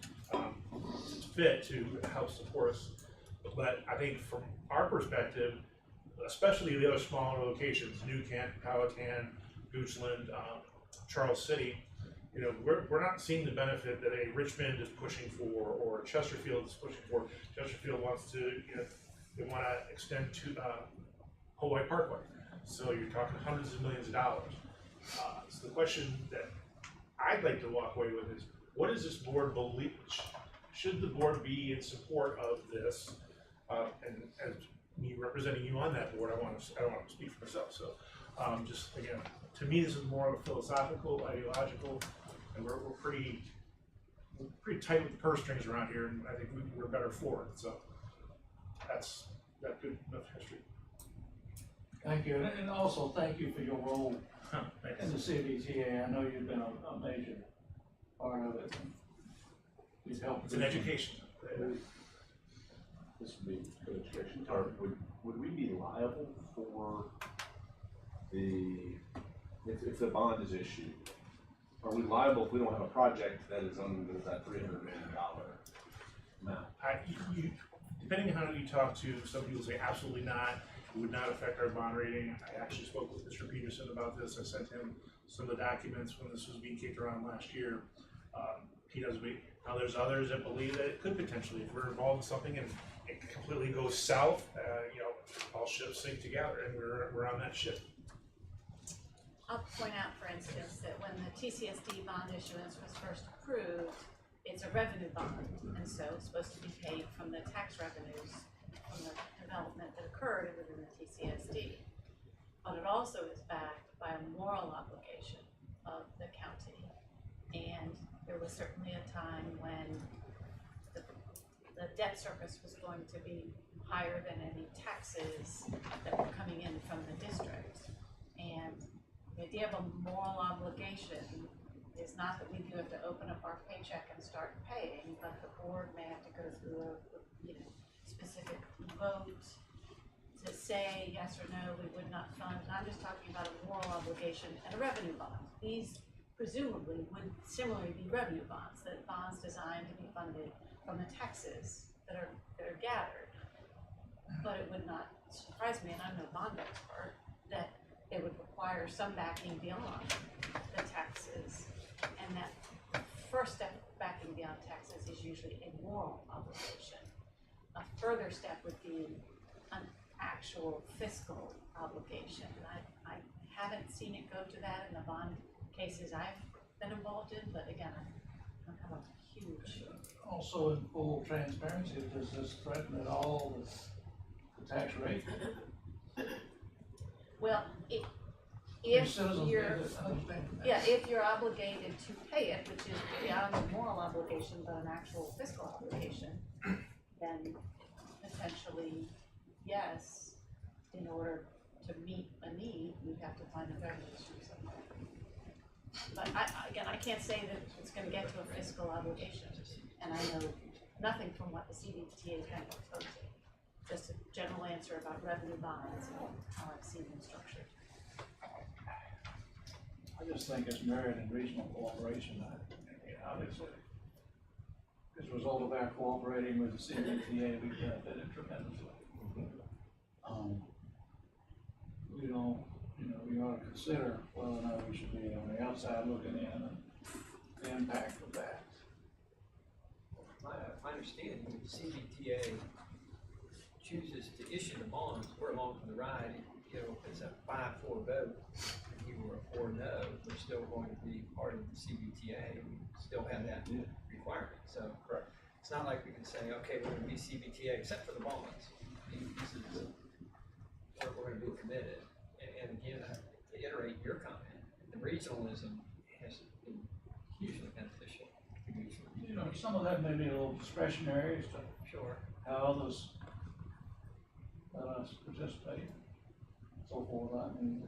F: fit to help support us. But I think from our perspective, especially the other smaller locations, New Kent, Powhatan, Goochland, Charles City, you know, we're not seeing the benefit that a Richmond is pushing for or Chesterfield is pushing for. Chesterfield wants to, you know, they want to extend to Hawaii Parkway. So you're talking hundreds of millions of dollars. So the question that I'd like to walk away with is, what does this board believe? Should the board be in support of this? And as me representing you on that board, I don't want to speak for myself. So just again, to me, this is more of a philosophical, ideological, and we're pretty tight with the purse strings around here, and I think we're better for it. So that's good enough history.
G: Thank you, and also thank you for your role in the CBTA. I know you've been a major part of it. You've helped.
F: It's an education.
A: This would be good education. Would we be liable for if the bond is issued? Are we liable if we don't have a project that is under that $300 million amount?
F: Depending on who you talk to, some people say absolutely not. It would not affect our bond rating. I actually spoke with Mr. Peterson about this. I sent him some of the documents when this was being kicked around last year. He doesn't. Now there's others that believe that it could potentially, if we're involved in something and it completely goes south, you know, all ships sink together, and we're on that ship.
H: I'll point out, for instance, that when the TCSD bond issuance was first approved, it's a revenue bond, and so it's supposed to be paid from the tax revenues from the development that occurred within the TCSD. But it also is backed by a moral obligation of the county. And there was certainly a time when the debt service was going to be higher than any taxes that were coming in from the district. And the idea of a moral obligation is not that we do have to open up our paycheck and start paying, but the board may have to go through a specific vote to say yes or no, we would not fund. And I'm just talking about a moral obligation and a revenue bond. These presumably would similarly be revenue bonds, that bonds designed to be funded from the taxes that are gathered. But it would not surprise me, and I'm no bond expert, that it would require some backing beyond the taxes, and that first step backing beyond taxes is usually a moral obligation. A further step would be an actual fiscal obligation. I haven't seen it go to that in the bond cases I've been involved in, but again, I don't have a huge.
G: Also, in full transparency, does this threaten at all the tax rate?
H: Well, if you're obligated to pay it, which is beyond a moral obligation but an actual fiscal obligation, then potentially, yes, in order to meet a need, you'd have to find a revenue stream somewhere. But I can't say that it's going to get to a fiscal obligation, and I know nothing from what the CBTA has been proposing. Just a general answer about revenue bonds and how I've seen them structured.
G: I just think it's merit in regional cooperation. Obviously, because a result of our cooperating with the CBTA, we benefited tremendously. We don't, we ought to consider whether or not we should be on the outside looking in and the impact of that.
E: My understanding, if the CBTA chooses to issue the bonds, we're along for the ride. You know, if it's a 5-4 vote, and you were a 4 no, we're still going to be part of the CBTA, we still have that requirement, so.
A: Correct.
E: It's not like we can say, okay, we're gonna be CBTA except for the bonds. This is, we're gonna be committed. And again, to iterate your comment, the regionalism has been hugely beneficial.
G: Some of that may be a little discretionary as to
E: Sure.
G: how others let us participate, so forth. I mean,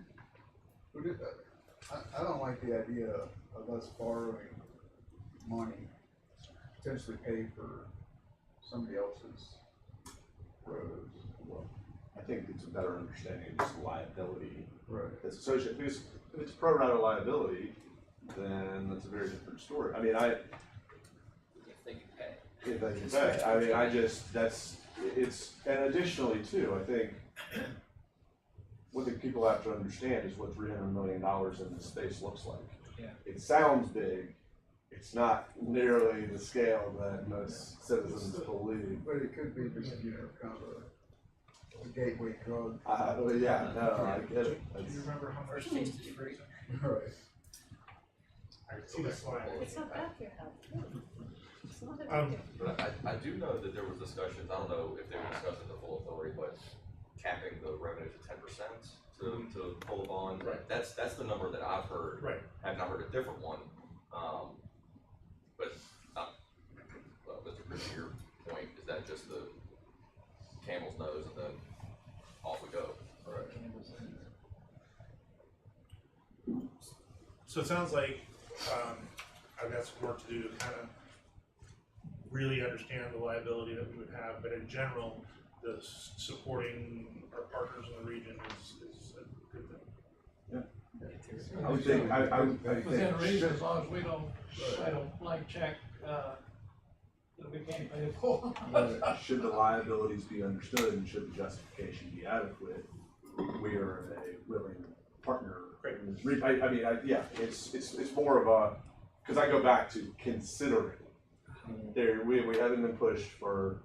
I: I don't like the idea of us borrowing money, potentially pay for somebody else's roads.
A: Well, I think it's a better understanding of just liability
I: Right.
A: that's associated, because if it's pro rata liability, then that's a very different story. I mean,
E: If they can pay.
A: if they can pay, I mean, it's, and additionally too, I think, what the people have to understand is what $300 million in this space looks like.
E: Yeah.
A: It sounds big, it's not nearly the scale that most citizens believe.
I: But it could be just, kind of a gateway drug.
A: Well, yeah, no, I get it.
F: Do you
A: That's-
F: remember how much?
E: First taste is free.
I: Right.
F: I see the slide.
H: It's not bad for your health. It's not a
F: Um,
H: big deal.
D: But I do know that there was discussions, I don't know if they were discussing the full authority, but capping the revenue to 10% to pull a bond.
F: Right.
D: That's the number that I've heard.
F: Right.
D: I've not heard a different one. But, Mr. Chris, your point, is that just the camel's nose and then off we go? Right.
F: So it sounds like, I've got some work to do to kind of really understand the liability that we would have, but in general, supporting our partners in the region is a good thing.
A: I would think, I
G: within reason,
A: think,
G: as long as we don't write a blank check, that we can't pay for.
A: should the liabilities be understood and should the justification be adequate, we are a willing partner. in this yeah, it's more of a, because I go back to considering. There, we haven't been pushed for,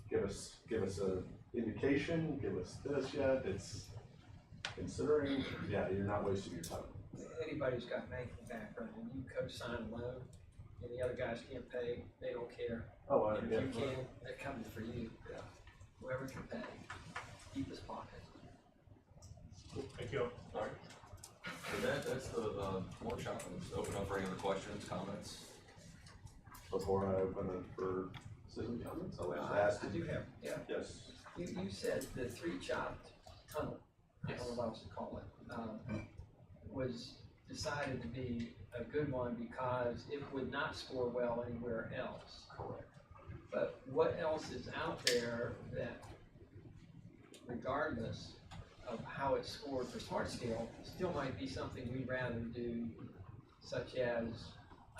A: give us a indication, give us this yet, it's considering, yeah, you're not wasting your time.
E: Anybody who's got banking background and you co-sign a loan and the other guys can't pay, they don't care.
A: Oh,
E: And
A: yeah.
E: if you can, they're coming for you.
D: Yeah.
E: Whoever can pay, keep his pocket.
F: Thank you.
D: All right. So that's the workshop. I'm just open up for any other questions, comments.
A: Before I open it for citizen comments, I'll just ask.
E: I do have, yeah.
A: Yes.
E: You said the 3-chopped tunnel, I don't know what else to call it, was decided to be a good one because it would not score well anywhere else.
D: Correct.
E: But what else is out there that, regardless of how it's scored for smart scale, still might be something we'd rather do, such as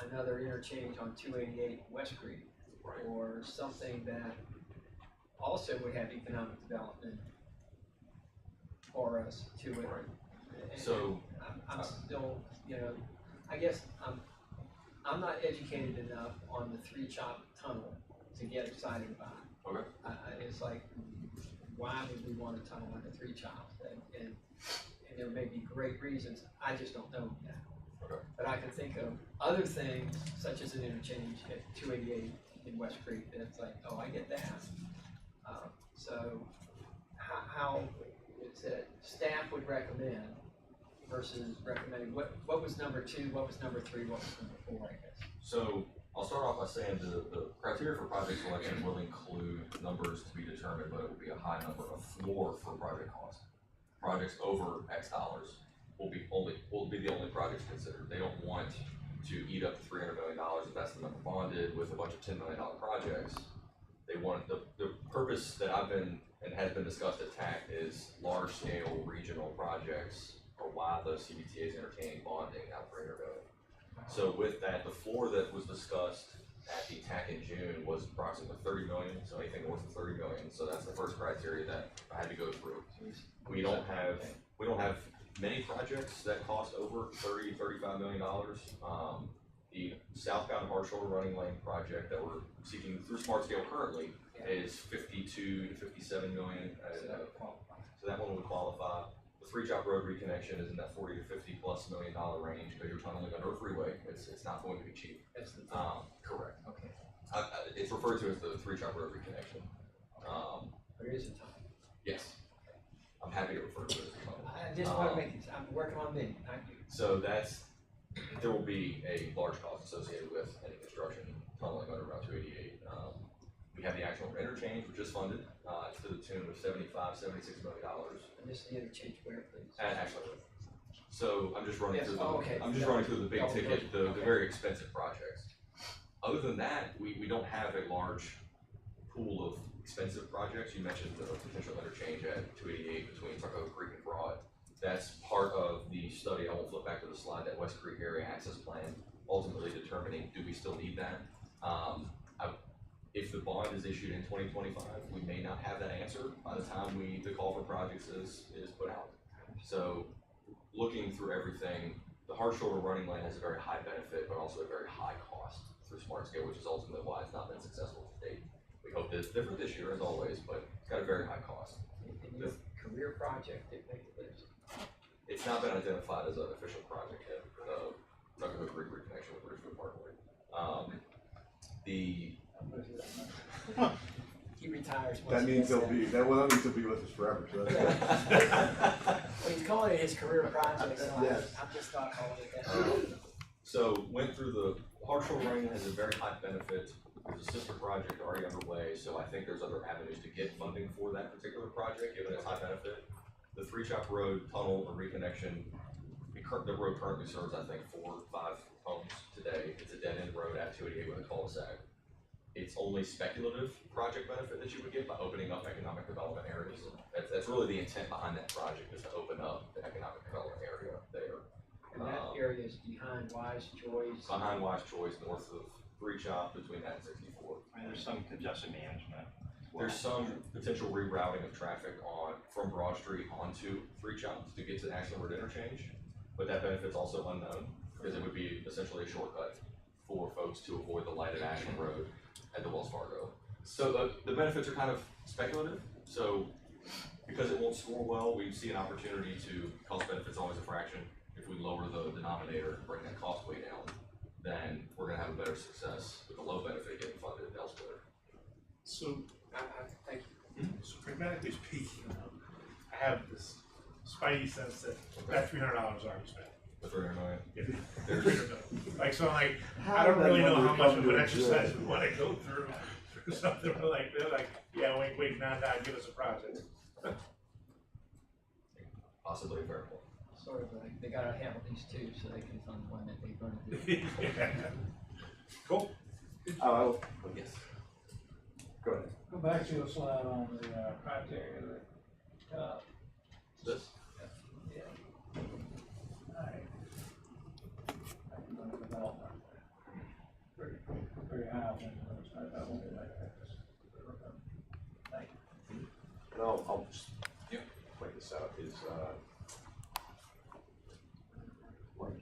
E: another interchange on 288 West Creek,
D: Right.
E: or something that also would have economic development for us to it.
D: Right.
E: And
D: So-
E: I'm still, I guess I'm not educated enough on the 3-chop tunnel to get excited about it.
D: Okay.
E: It's like, why would we want a tunnel like a 3-chop? And there may be great reasons, I just don't know yet.
D: Okay.
E: But I can think of other things, such as an interchange at 288 in West Creek, that's like, oh, I get that. So how it's that staff would recommend versus recommending, what was number 2, what was number 3, what was number 4, I guess?
D: So I'll start off by saying the criteria for project selection will include numbers to be determined, but it will be a high number, a floor for project cost. Projects over X dollars will be the only projects considered. They don't want to eat up the $300 million if that's the number bonded with a bunch of $10 million projects. They want, the purpose that I've been and has been discussed at TAC is large scale regional projects are why the CBTA is entertaining bonding out $300 million. So with that, the floor that was discussed at the TAC in June was approximately 30 million, so anything north of 30 million, so that's the first criteria that I had to go through. We don't have many projects that cost over $35 million. The southbound hard shoulder running lane project that we're seeking through Smart Scale currently is 52 to 57 million. So that one would qualify. The three chop road reconnection is in that 40 to 50 plus $1 million range because you're tunneling under a freeway. It's not going to be cheap.
E: That's the.
D: Correct.
E: Okay.
D: It's referred to as the three chop road reconnection.
E: There is a time.
D: Yes. I'm happy to refer to it as a tunnel.
E: I just wanna make it, I'm working on me, thank you.
D: So there will be a large cost associated with any construction tunneling under Route 288. We have the actual interchange, which is funded, to the tune of $76 million.
E: And this is the interchange where, please?
D: At Ashland Road. So I'm just running
E: Yes,
D: through
E: okay.
D: I'm just running through the big
E: Oh,
D: ticket, the
E: okay.
D: very expensive projects. Other than that, we don't have a large pool of expensive projects. You mentioned the potential interchange at 288 between Tuckahoe Creek and Broad. That's part of the study. I won't flip back to the slide, that West Creek Area Access Plan, ultimately determining, do we still need that? If the bond is issued in 2025, we may not have that answer by the time the call for projects is put out. So looking through everything, the hard shoulder running lane has a very high benefit, but also a very high cost through Smart Scale, which is ultimately why it's not been successful to date. We hope that it's different this year as always, but it's got a very high cost.
E: In your career project, it make the list.
D: It's not been identified as an official project yet, the Tuckahoe Creek reconnection with Ridgeville Parkway.
E: He retires. once
A: That
E: he
A: means
E: gets
A: he'll be, that means he'll be with us forever, so.
E: Well, he's calling it his career project, so
A: Yes.
E: I'm just not calling it that.
D: So went through the hard shoulder running has a very high benefit. There's a sister project already underway, so I think there's other avenues to get funding for that particular project, given its high benefit. The three chop road tunnel or reconnection, the road currently serves, I think, 4 or 5 homes today. It's a dead end road at 288 with a cul-de-sac. It's only speculative project benefit that you would get by opening up economic development areas. That's really the intent behind that project, is to open up the economic development area there.
E: And that area is behind Wise Choice.
D: Behind Wise Choice, north of Three Chop, between that and 64.
J: I mean, there's some congestion management.
D: There's some potential rerouting of traffic from Broad Street onto Three Chops to get to the Ashland Road interchange, but that benefit's also unknown, because it would be essentially a shortcut for folks to avoid the lighted Ashland Road at the Wells Fargo. So the benefits are kind of speculative, so because it won't score well, we see an opportunity to, cost benefits always a fraction. If we lower the denominator, bring that cost way down, then we're gonna have a better success with the low benefit getting funded elsewhere.
F: So,
E: Thank you.
F: so pragmatically speaking, I have this spidey sense that that $300 already spent.
D: The 300 million.
F: Yeah, $300 million. Like, so I'm like, I don't really know how much of an exercise we wanna go through something, we're like, they're like, yeah, wait, now, give us a project.
D: Possibly a fair point.
E: Sort of, they gotta handle these two so they can fund one that they're gonna do.
F: Yeah. Cool.
D: Yes.
A: Go ahead.
G: Go back to the slide on the criteria that,
D: This?
G: yeah. Alright. Economic development. Very high on those, I won't go back there. Thank you.
A: And I'll just
D: Yep.
A: point this out, is, like,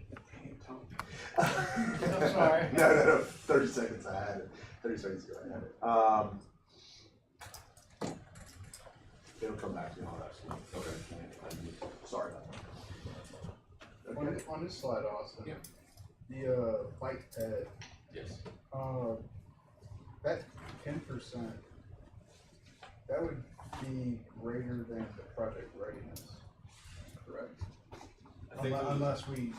E: I'm sorry.
A: No, 30 seconds, I had it, 30 seconds ago, I had it. It'll come back to me, I'll ask you.
D: Okay.
A: Sorry about that.
I: On this slide, Austin.
D: Yeah.
I: The, bike ped,
D: Yes.
I: that 10%, that would be greater than the project readiness, correct?
D: I think
I: Unless we.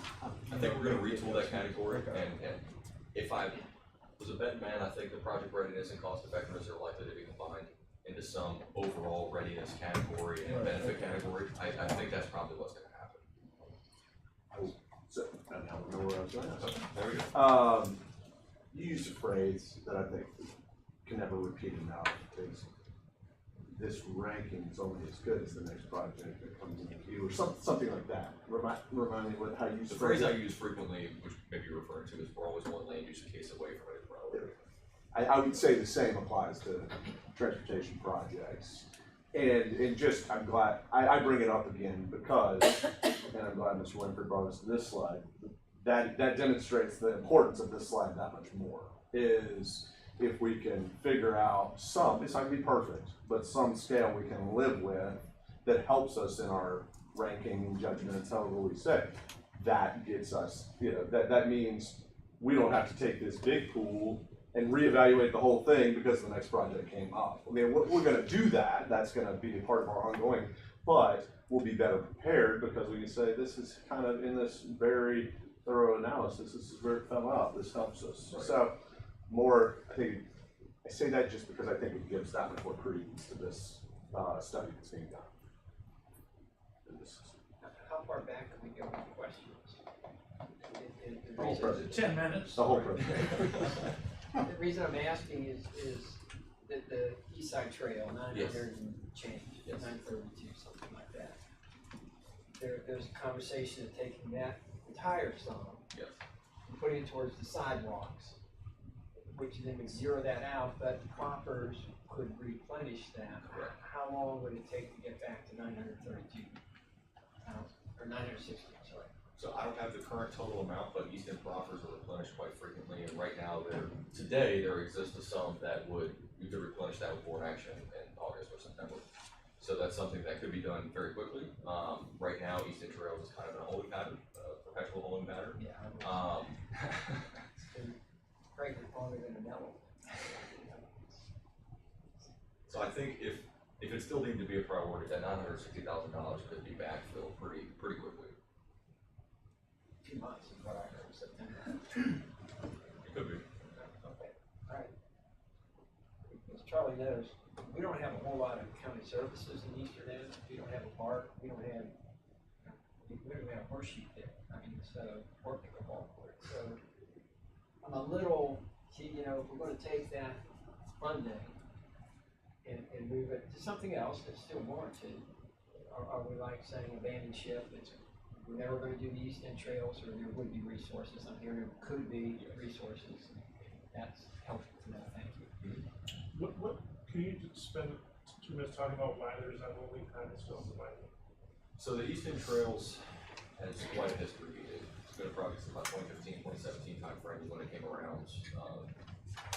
D: we're gonna retool that category,
I: Okay.
D: and if I was a betting man, I think the project readiness and cost effectiveness are likely to be combined into some overall readiness category and
I: Right.
D: benefit category. I think that's probably what's gonna happen.
A: So, I don't know where I was going.
D: Okay, there we go.
A: You used a phrase that I think can never repeat enough, is this ranking is only as good as the next project that comes in the queue, or something like that. Remind me how you use
D: The phrase I use frequently, which maybe you're referring to, is we're always one land use case away from it.
A: I would say the same applies to transportation projects. And just, I'm glad, I bring it up again because, and I'm glad Mr. Winfrey brought us to this slide, that demonstrates the importance of this slide that much more, is if we can figure out some, it's not gonna be perfect, but some scale we can live with that helps us in our ranking, judgments, however we say, that gets us, that means we don't have to take this big pool and reevaluate the whole thing because the next project came up. I mean, we're gonna do that, that's gonna be a part of our ongoing, but we'll be better prepared because we can say, this is kind of in this very thorough analysis, this is where it fell out, this helps us.
D: Right.
A: So, more, I say that just because I think it gives that much more credence to this study that's being done.
E: How far back can we go with questions?
A: The whole presentation.
G: 10 minutes.
A: The whole presentation.
E: The reason I'm asking is that the East Side Trail, 900
D: Yes.
E: and change,
D: Yes.
E: 932, something like that. There's a conversation of taking that entire zone
D: Yes.
E: and putting it towards the sidewalks, which then would zero that out, but proffers could replenish that.
D: Correct.
E: How long would it take to get back to 932,000, or 960, sorry?
D: So I don't have the current total amount, but East End proffers are replenished quite frequently, and right now today there exists a sum that you could replenish that with board action in August or September. So that's something that could be done very quickly. Right now, East End Trails is kind of in a holding pattern, perpetual holding pattern.
E: Yeah. It's been pregnant longer than a melon.
D: So I think if it still needed to be a priority, that $960,000 could be backfilled pretty quickly.
E: 2 months is what I heard, September.
D: It could be.
E: Okay, all right. As Charlie knows, we don't have a whole lot of county services in Eastern End. We don't have a park. We don't have a horseshoe pit. I mean, or pickleball court. So I'm a little, if we're going to take that funding and move it to something else that's still warranted, are we like saying abandon ship? We're never going to do the East End Trails, or there would be resources. I'm hearing there could be resources. That's helpful to know. Thank you.
F: What, can you just spend 2 minutes talking about why there's that holding pattern still in the Bible?
D: So the East End Trails has quite a history. It's been a project since about 2015, 2017 timeframe is when it came around.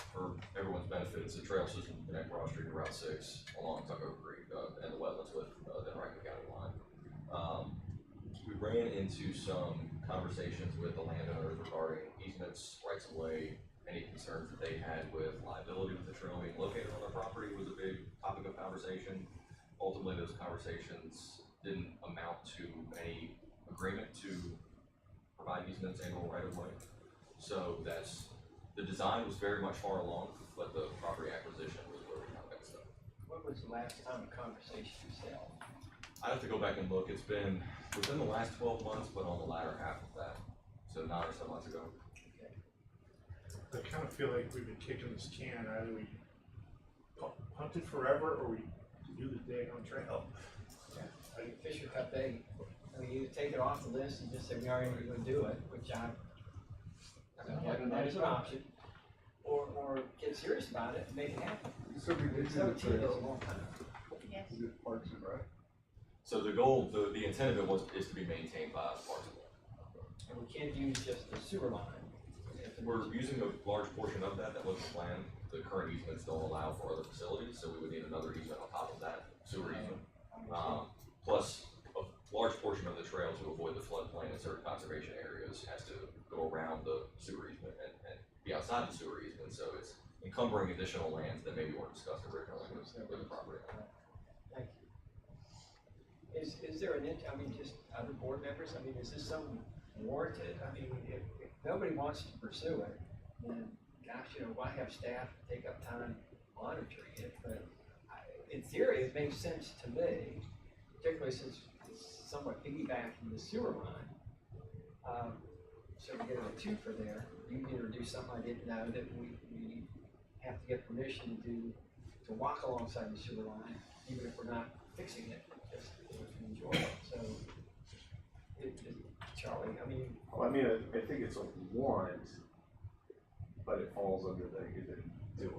D: For everyone's benefit, it's a trail system to connect Broad Street and Route 6 along Tuckahoe Creek and the wetlands with the Rankin County line. We ran into some conversations with the landowners regarding easements, rights of way, any concerns that they had with liability with the trail being located on their property was a big topic of conversation. Ultimately, those conversations didn't amount to any agreement to provide easements and or right of way. So the design was very much far along, but the property acquisition was where we kind of got stuck.
E: What was the last time a conversation was held?
D: I'd have to go back and look. It's been within the last 12 months, but on the latter half of that. So 9 or so months ago.
E: Okay.
F: I kind of feel like we've been kicking this can, either we punt it forever or we do the daggone trail.
E: Fisher Cup Day, I mean, you take it off the list and just say, we already going to do it, which that is an option. Or get serious about it and make it happen.
I: So we did do the
E: 17 is a
I: trail,
E: long time.
H: Yes.
I: we did Parks and Rec.
D: So the goal, the intent of it is to be maintained by Parks and Rec.
E: And we can't use just the sewer line.
D: We're using a large portion of that was the plan. The current easements don't allow for other facilities, so we would need another easement on top of that sewer easement. Plus, a large portion of the trail to avoid the floodplain in certain conservation areas has to go around the sewer easement and be outside the sewer easement, so it's encumbering additional lands that maybe weren't discussed originally with the property.
E: Thank you. Is there just other board members, is this something warranted? If nobody wants to pursue it, then gosh, why have staff take up time monitoring it? But in theory, it makes sense to me, particularly since it's somewhat piggybacking the sewer line. So we get a twofer there. You introduced something I didn't know, that we have to get permission to walk alongside the sewer line, even if we're not fixing it, just to enjoy it. So, Charlie,
A: Well, I think it's a want, but it falls under the do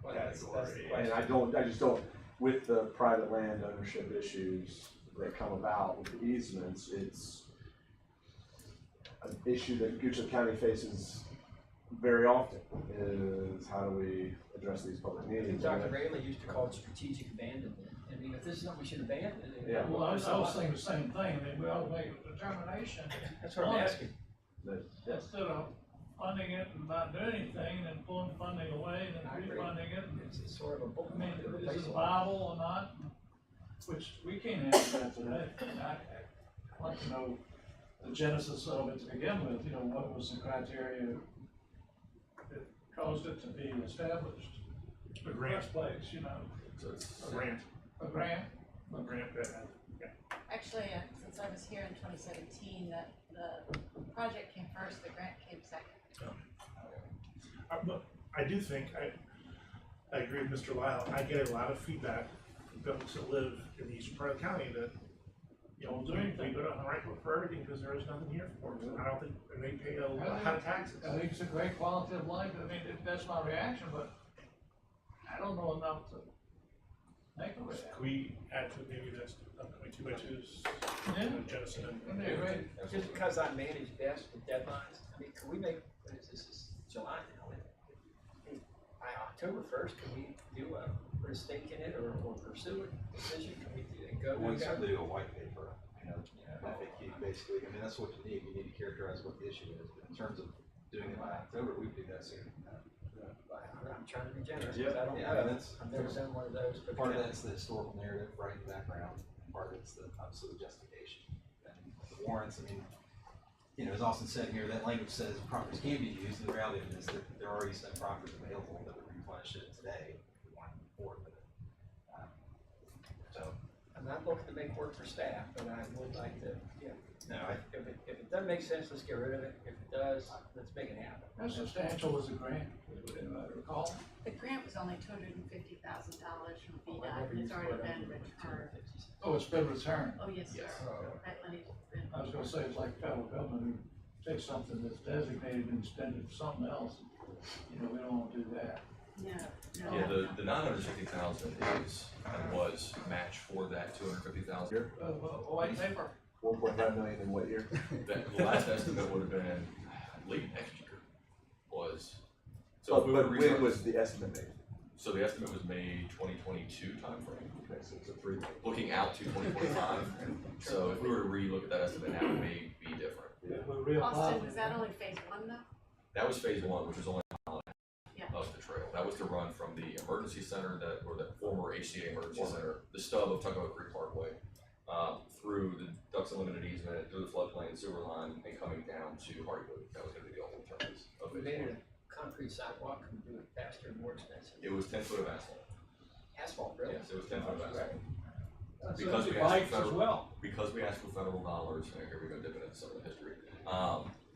E: Well,
A: them
E: that's the
A: category.
E: question.
A: And I just don't, with the private land ownership issues that come about with the easements, it's an issue that Goochland County faces very often, is how do we address these public meetings?
E: Dr. Rayleigh used to call it strategic abandonment. I mean, if this is something we should abandon, then.
A: Yeah.
G: Well, I was thinking the same thing, I mean, we ought to make a determination.
E: That's what I'm asking.
G: Instead of funding it and not doing anything, and then pulling funding away, and
E: I
G: then
E: agree.
G: refunding it.
E: It's sort of a
G: I
E: bookmark
G: mean,
E: to
G: is
E: replace
G: it
E: it.
G: viable or not? Which we can't answer that today. I'd like to know the genesis of it to begin with, you know, what was the criteria that caused it to be established?
F: A
G: In the
F: grant.
G: first place, you know,
D: So it's,
F: A grant,
G: a grant?
F: a grant that had,
H: Actually, since I was here in 2017, the project came first, the grant came second.
F: But I do think, I agree with Mr. Lyle, I get a lot of feedback from folks that live in the eastern part of the county that, you know, we go to Rockville for everything because there is nothing here for them. I don't think, and they pay a lot of taxes.
G: I think it's a great quality of life, I mean, that's my reaction, but I don't know enough to make a reaction.
F: Can we add to maybe this upcoming 2x2s,
G: Yeah.
F: Jennison and.
G: Wouldn't it be great?
E: Just because I manage best with deadlines, I mean, can we make, what is this, is July now? By October first, can we do put a stake in it or pursue a decision? Can we do it, go?
B: We
E: go?
B: certainly do a white paper, you know, FAQ, basically, I mean, that's what you need to characterize what the issue is, but in terms of doing it by October, we would do that soon.
E: I'm trying to be generous,
A: Yeah.
E: because I don't
B: Yeah,
E: know,
B: that's-
E: I've never done one of those. but
B: Part of
E: yeah.
B: that's the historical narrative, right, in the background, part of it's the, obviously, the justification. And the warrants, I mean, you know, as Austin said here, that language says properties can be used, and the reality of it is that there are already some properties available that would replenish it today, if we want to move forward with it. So,
E: I'm not looking to make work for staff, but I would like to, yeah,
B: no,
E: if it doesn't make sense, let's get rid of it. If it does, let's make it happen.
G: How substantial was the grant, do you recall?
H: The grant was only $250,000 from
E: I
H: VDOT,
E: never
H: it's
E: used
H: already
E: to
H: been
E: put up
H: returned.
G: Oh, it's been returned.
H: Oh, yes, sir.
D: Yes.
H: That money's been.
G: I was gonna say, it's like federal government, who takes something that's designated and spend it for something else. You know, we don't wanna do that.
H: No,
D: yeah,
H: no.
D: the 950,000 is, and was match for that 250,000.
G: White paper.
A: 1.5 million in what year?
D: The last estimate would have been, I believe, next year was. So
A: But
D: if we were to
A: when
D: restart-
A: was the estimate made?
D: So the estimate was made 2022 timeframe,
A: Okay, so it's a 3.
D: looking out to 2025. So if we were to relook at that estimate now, it may be different.
H: Austin, was that only phase one though?
D: That was phase one, which was only a mile and a
H: Yeah.
D: half of the trail. That was to run from the emergency center or the former HCA emergency center, the stub of Tuckahoe Creek Parkway, through the Ducks Unlimited easement, through the floodplain sewer line, and coming down to Hardywood. That was gonna be the only terms of
E: We
D: phase
E: made
D: one.
E: it a concrete sidewalk, can we do it faster and more expensive?
D: It was 10 foot of asphalt.
E: Asphalt, really?
D: Yes, it was 10 foot of asphalt.
G: That's
D: Because we asked for
G: bikes as
D: federal-
G: well.
D: Because we asked for federal dollars, and here we go dipping into some of the history.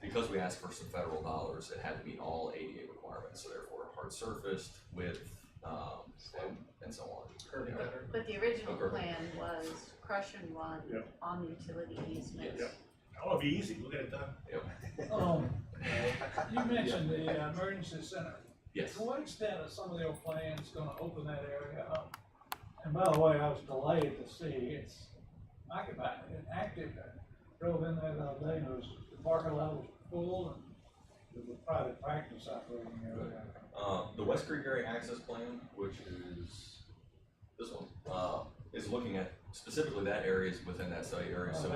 D: Because we asked for some federal dollars, it had to meet all ADA requirements, so therefore hard surfaced, width, and so on.
E: Curb and gutter.
H: But the original
D: Okay.
H: plan was crush and run
F: Yep.
H: on the utility easements.
F: Yep. Oh, it'll be easy, we'll get it done.
G: You mentioned the emergency center.
D: Yes.
G: To what extent are some of their plans gonna open that area up? And by the way, I was delighted to see it's occupied and active. I drove in there the other day and it was, the parking lot was full and there was a private practice operating there.
D: The West Creek Area Access Plan, which is this one, is looking at specifically that area is within that study area, so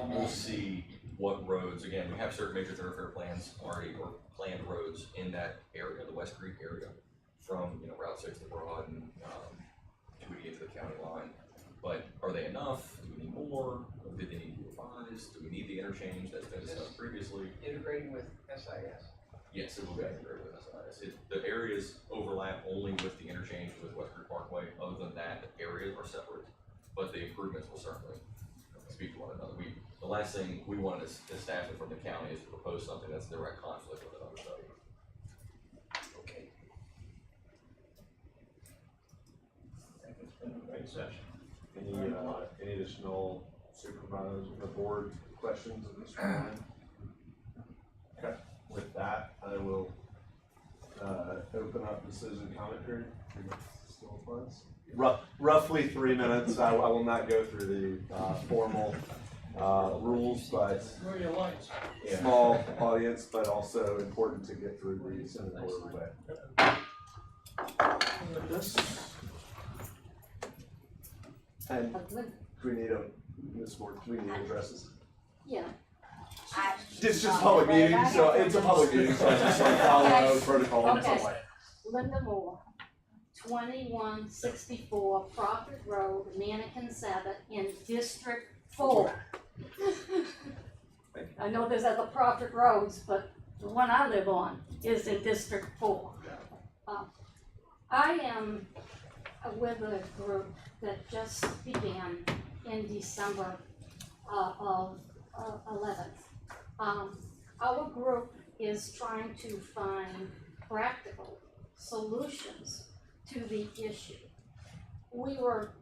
D: we'll see what roads, again, we have certain major thoroughfare plans already, or planned roads in that area, the West Creek area, from, you know, Route 6 to Broad and, 288 to the county line. But are they enough? Do we need more? Do they need to be revised? Do we need the interchange that's been discussed previously?
E: Integrating with SIS.
D: Yes, it will be integrated with SIS. The areas overlap only with the interchange with West Creek Parkway. Other than that, the areas are separate, but the improvements will certainly speak to one another. The last thing we want as staff and from the county is to propose something that's in direct conflict with another study.
E: Okay.
G: I think it's been a great session.
A: Any additional supervisors of the board questions at this point? Okay, with that, I will open up decision comment period. Still applies? Roughly 3 minutes. I will not go through the formal rules, but
G: Where are your lights?
A: small audience, but also important to get through these in an orderly way. And do we need Ms. Moore, do we need addresses?
C: Yeah.
A: It's just public meeting, so it's a public meeting, so I just like follow protocol in some
C: Okay.
A: way.
C: Linda Moore, 2164 Crawford Road, Mannequin Sabbath in District 4. I know there's other Crawford Roads, but the one I live on is in District 4. I am with a group that just began in December of 11th. Our group is trying to find practical solutions to the issue. We are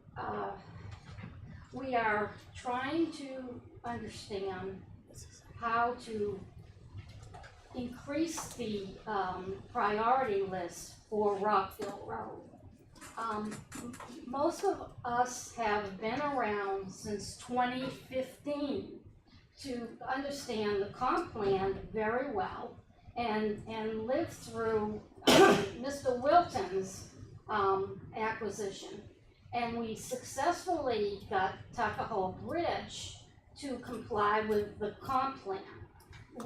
C: trying to understand how to increase the priority list for Rockville Road. Most of us have been around since 2015 to understand the comp plan very well and lived through Mr. Wilton's acquisition. And we successfully got Tuckahoe Bridge to comply with the comp plan,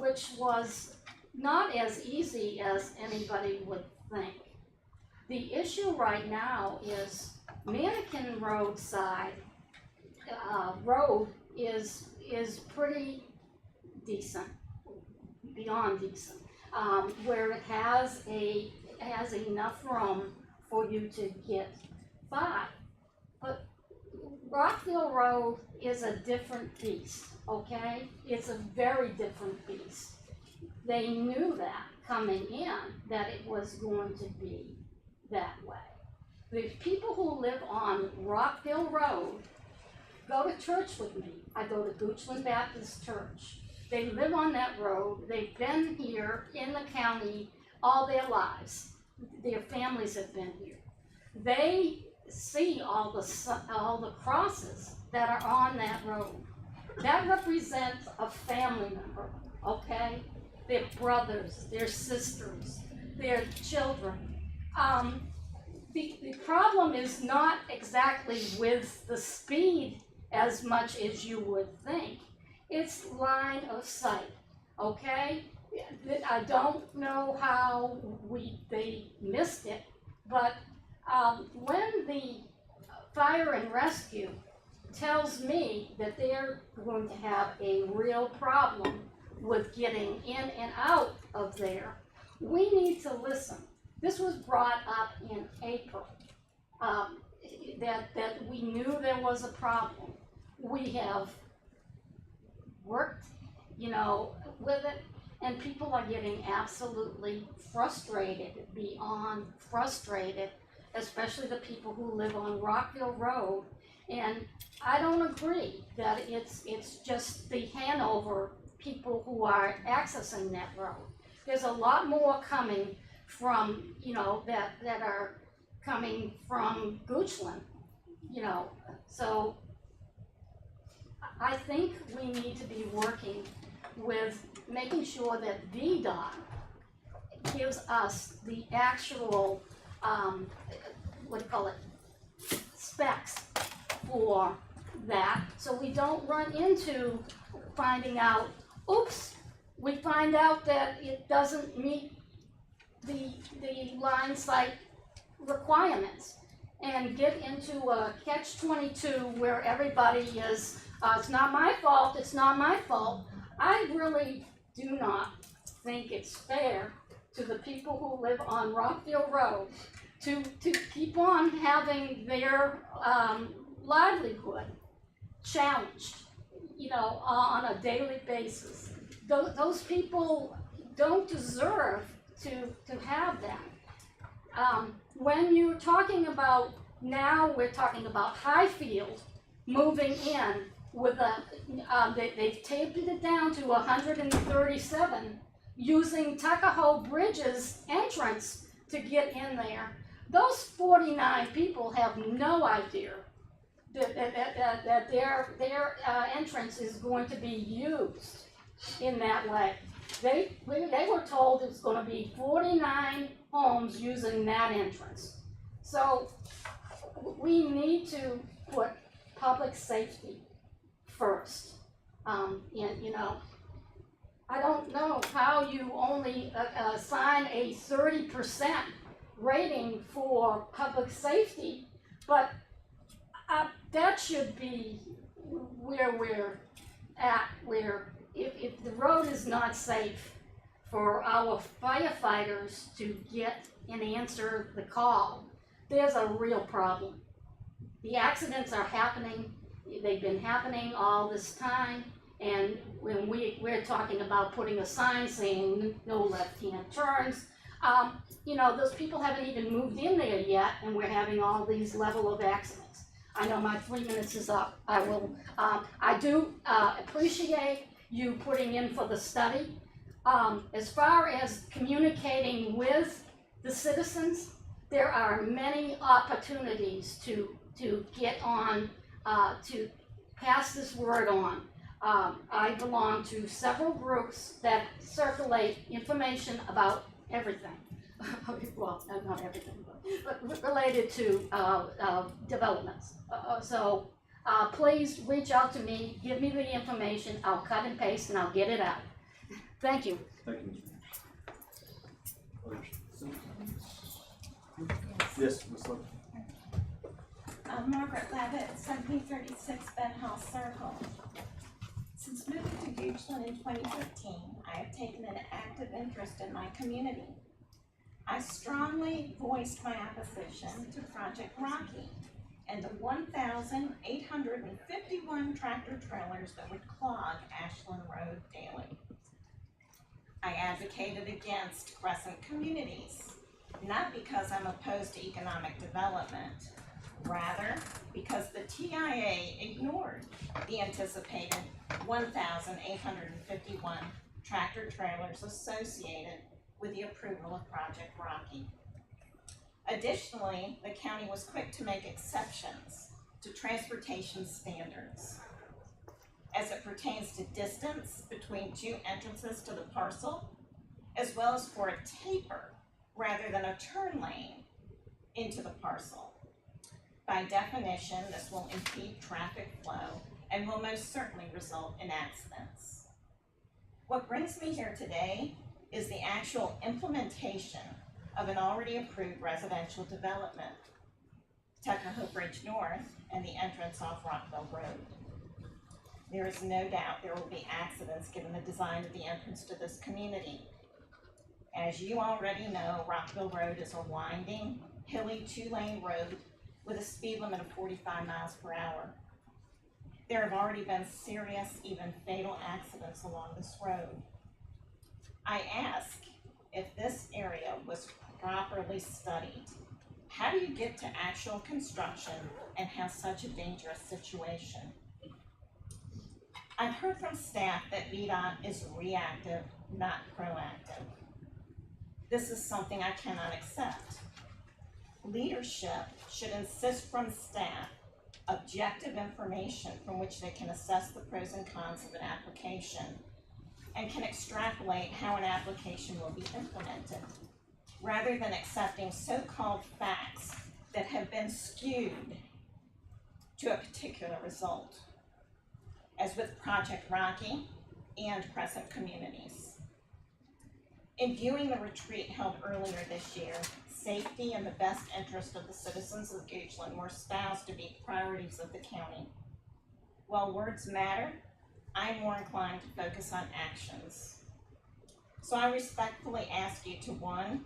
C: which was not as easy as anybody would think. The issue right now is Mannequin roadside road is pretty decent, beyond decent, where it has enough room for you to get by. But Rockville Road is a different beast, okay? It's a very different beast. They knew that coming in, that it was going to be that way. The people who live on Rockville Road go to church with me. I go to Goochland Baptist Church. They live on that road. They've been here in the county all their lives. Their families have been here. They see all the crosses that are on that road. That represents a family member, okay? Their brothers, their sisters, their children. The problem is not exactly with the speed as much as you would think. It's line of sight, okay? I don't know how they missed it, but when the fire and rescue tells me that they're going to have a real problem with getting in and out of there, we need to listen. This was brought up in April, that we knew there was a problem. We have worked, with it, and people are getting absolutely frustrated, beyond frustrated, especially the people who live on Rockville Road. And I don't agree that it's just the Hanover people who are accessing that road. There's a lot more coming from, that are coming from Goochland, so I think we need to be working with making sure that VDOT gives us the actual, specs for that, so we don't run into finding out, oops, we find out that it doesn't meet the line sight requirements, and get into a catch-22 where everybody is, it's not my fault, it's not my fault. I really do not think it's fair to the people who live on Rockville Road to keep on having their livelihood challenged, on a daily basis. Those people don't deserve to have that. When you're talking about, now we're talking about Highfield moving in with they've taped it down to 137 using Tuckahoe Bridge's entrance to get in there. Those 49 people have no idea that their entrance is going to be used in that way. They were told it's gonna be 49 homes using that entrance. So we need to put public safety first. And, you know, I don't know how you only assign a 30% rating for public safety, but that should be where we're at, where if the road is not safe for our firefighters to get and answer the call, there's a real problem. The accidents are happening, they've been happening all this time, and when we're talking about putting a sign saying no left-hand turns, you know, those people haven't even moved in there yet, and we're having all these level of accidents. I know my 3 minutes is up. I do appreciate you putting in for the study. As far as communicating with the citizens, there are many opportunities to get on, to pass this word on. I belong to several groups that circulate information about everything. Well, not everything, but related to developments. So please reach out to me, give me the information, I'll cut and paste and I'll get it out. Thank you.
A: Thank you. Yes, Ms. Lynn.
K: Margaret Levitt, 1736 Ben Hall Circle. Since moving to Goochland in 2015, I have taken an active interest in my community. I strongly voiced my opposition to Project Rocky and the 1,851 tractor trailers that would clog Ashland Road daily. I advocated against Crescent communities, not because I'm opposed to economic development, rather because the TIA ignored the anticipated 1,851 tractor trailers associated with the approval of Project Rocky. Additionally, the county was quick to make exceptions to transportation standards as it pertains to distance between two entrances to the parcel, as well as for a taper rather than a turn lane into the parcel. By definition, this will impede traffic flow and will most certainly result in accidents. What brings me here today is the actual implementation of an already approved residential development, Tuckahoe Bridge North and the entrance off Rockville Road. There is no doubt there will be accidents given the design of the entrance to this community. As you already know, Rockville Road is a winding, hilly 2-lane road with a speed limit of 45 miles per hour. There have already been serious, even fatal accidents along this road. I ask, if this area was properly studied, how do you get to actual construction and have such a dangerous situation? I've heard from staff that VDOT is reactive, not proactive. This is something I cannot accept. Leadership should insist from staff objective information from which they can assess the pros and cons of an application and can extrapolate how an application will be implemented, rather than accepting so-called facts that have been skewed to a particular result, as with Project Rocky and Crescent Communities. In viewing the retreat held earlier this year, safety and the best interest of the citizens of Goochland were espoused to be priorities of the county. While words matter, I'm more inclined to focus on actions. So I respectfully ask you to, 1,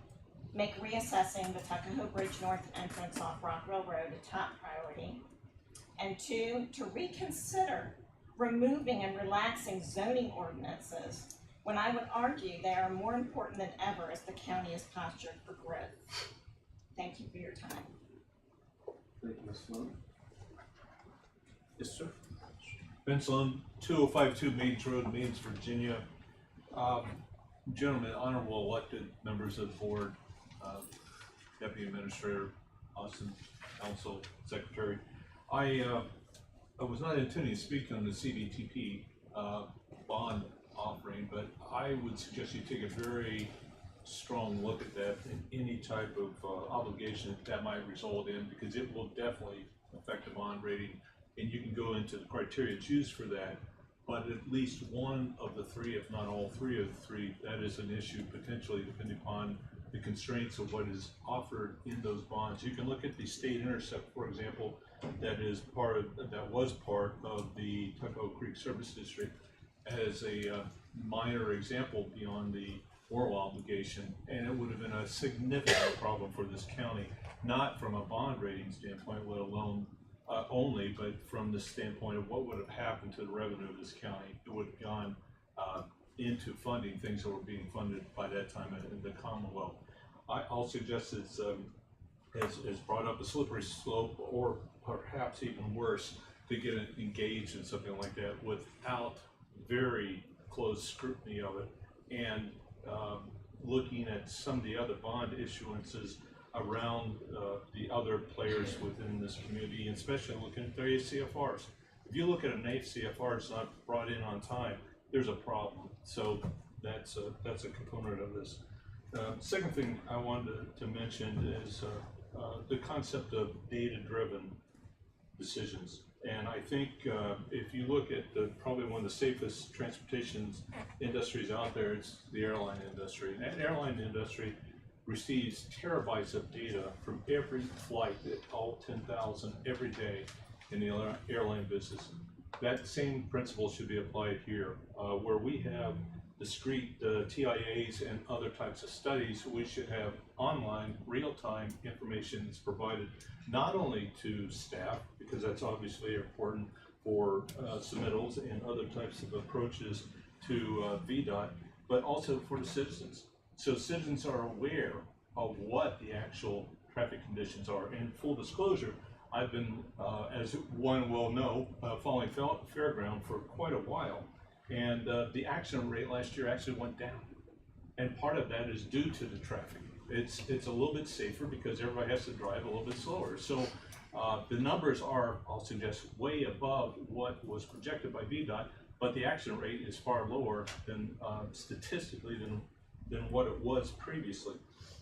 K: make reassessing the Tuckahoe Bridge North entrance off Rockville Road a top priority, and 2, to reconsider removing and relaxing zoning ordinances when I would argue they are more important than ever as the county is postured for growth. Thank you for your time.
A: Thank you, Ms. Lynn. Yes, sir.
L: Vince Lund, 2052 Mains Road, Mains, Virginia. Gentlemen, honorable elected members of the board, Deputy Administrator, Austin, Council, Secretary. I was not intending to speak on the CDTP bond offering, but I would suggest you take a very strong look at that and any type of obligation that might result in, because it will definitely affect the bond rating, and you can go into the criteria used for that. But at least one of the three, if not all three of the three, that is an issue potentially depending upon the constraints of what is offered in those bonds. You can look at the state intercept, for example, that was part of the Tuckahoe Creek Service District as a minor example beyond the oral obligation, and it would have been a significant problem for this county, not from a bond rating standpoint, let alone only, but from the standpoint of what would have happened to the revenue of this county. It would have gone into funding things that were being funded by that time in the Commonwealth. I'll suggest it's as brought up a slippery slope, or perhaps even worse, to get engaged in something like that without very close scrutiny of it, and looking at some of the other bond issuances around the other players within this community, and especially looking at their ACFRs. If you look at an ACFR that's not brought in on time, there's a problem. So that's a component of this. Second thing I wanted to mention is the concept of data-driven decisions. And I think if you look at probably one of the safest transportation industries out there, it's the airline industry. And that airline industry receives terabytes of data from every flight, all 10,000 every day in the airline business. That same principle should be applied here, where we have discrete TIAs and other types of studies. We should have online, real-time information that's provided not only to staff, because that's obviously important for submittals and other types of approaches to VDOT, but also for the citizens. So citizens are aware of what the actual traffic conditions are. And full disclosure, I've been, as one will know, following Fairground for quite a while. And the accident rate last year actually went down. And part of that is due to the traffic. It's a little bit safer because everybody has to drive a little bit slower. So the numbers are, I'll suggest, way above what was projected by VDOT, but the accident rate is far lower than statistically than what it was previously.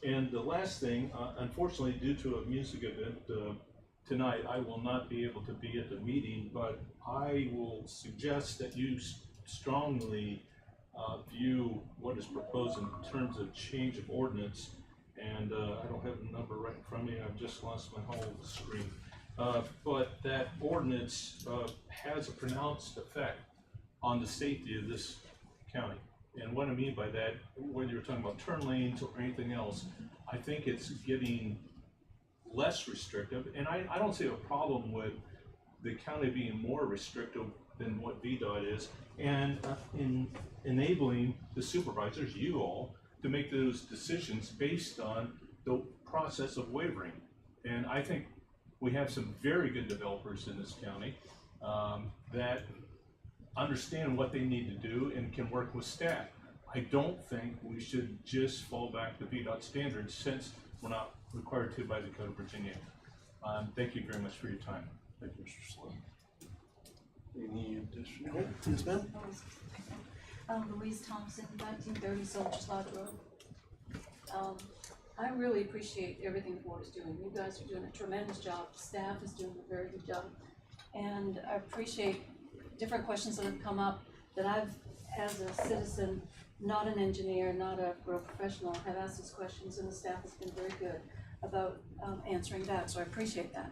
L: And the last thing, unfortunately, due to a music event tonight, I will not be able to be at the meeting, but I will suggest that you strongly view what is proposed in terms of change of ordinance. And I don't have the number right in front of me, I've just lost my whole screen. But that ordinance has a pronounced effect on the safety of this county. And what I mean by that, whether you're talking about turn lanes or anything else, I think it's getting less restrictive. And I don't see a problem with the county being more restrictive than what VDOT is, and in enabling the supervisors, you all, to make those decisions based on the process of wavering. And I think we have some very good developers in this county that understand what they need to do and can work with staff. I don't think we should just fall back to VDOT standards, since we're not required to by the Code of Virginia. Thank you very much for your time.
A: Thank you, Mr. Sloan. Any additional? Yes, ma'am.
M: Louise Thompson, 1930 Soldiers Lodge Road. I really appreciate everything the board is doing. You guys are doing a tremendous job. The staff is doing a very good job. And I appreciate different questions that have come up that I've, as a citizen, not an engineer, not a real professional, have asked these questions, and the staff has been very good about answering that, so I appreciate that.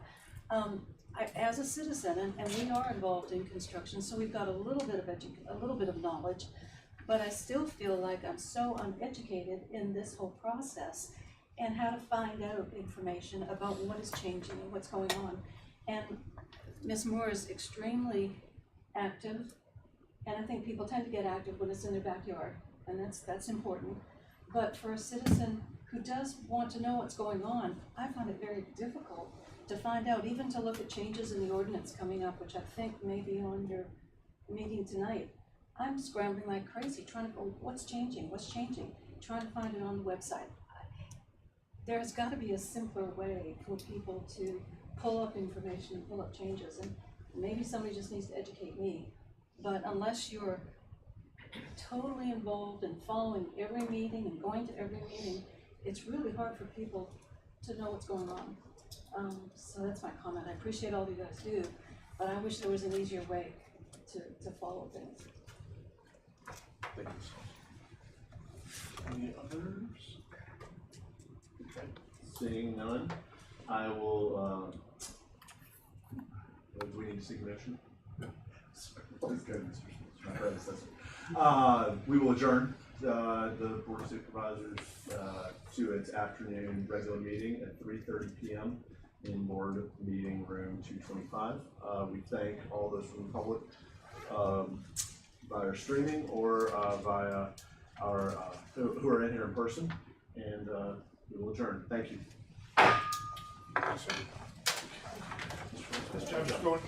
M: As a citizen, and we are involved in construction, so we've got a little bit of knowledge, but I still feel like I'm so uneducated in this whole process and how to find out information about what is changing and what's going on. And Ms. Moore is extremely active, and I think people tend to get active when it's in their backyard, and that's important. But for a citizen who does want to know what's going on, I find it very difficult to find out, even to look at changes in the ordinance coming up, which I think may be on your meeting tonight. I'm scrambling like crazy, trying to go, what's changing, trying to find it on the website. there's gotta be a simpler way for people to pull up information and pull up changes, and maybe somebody just needs to educate me. But unless you're totally involved in following every meeting and going to every meeting, it's really hard for people to know what's going on. So that's my comment. I appreciate all you guys do, but I wish there was an easier way to follow things.
A: Thank you. Any others? Okay, seeing none, I will, do we need to seek a motion? Sorry, that's good, Mr. Smith, my predecessor. We will adjourn the Board of Supervisors to its afternoon regular meeting at 3:30 p.m. in Board Meeting Room 225. We thank all those from the public via streaming or via our who are in here in person, and we will adjourn. Thank you.
F: This job is going.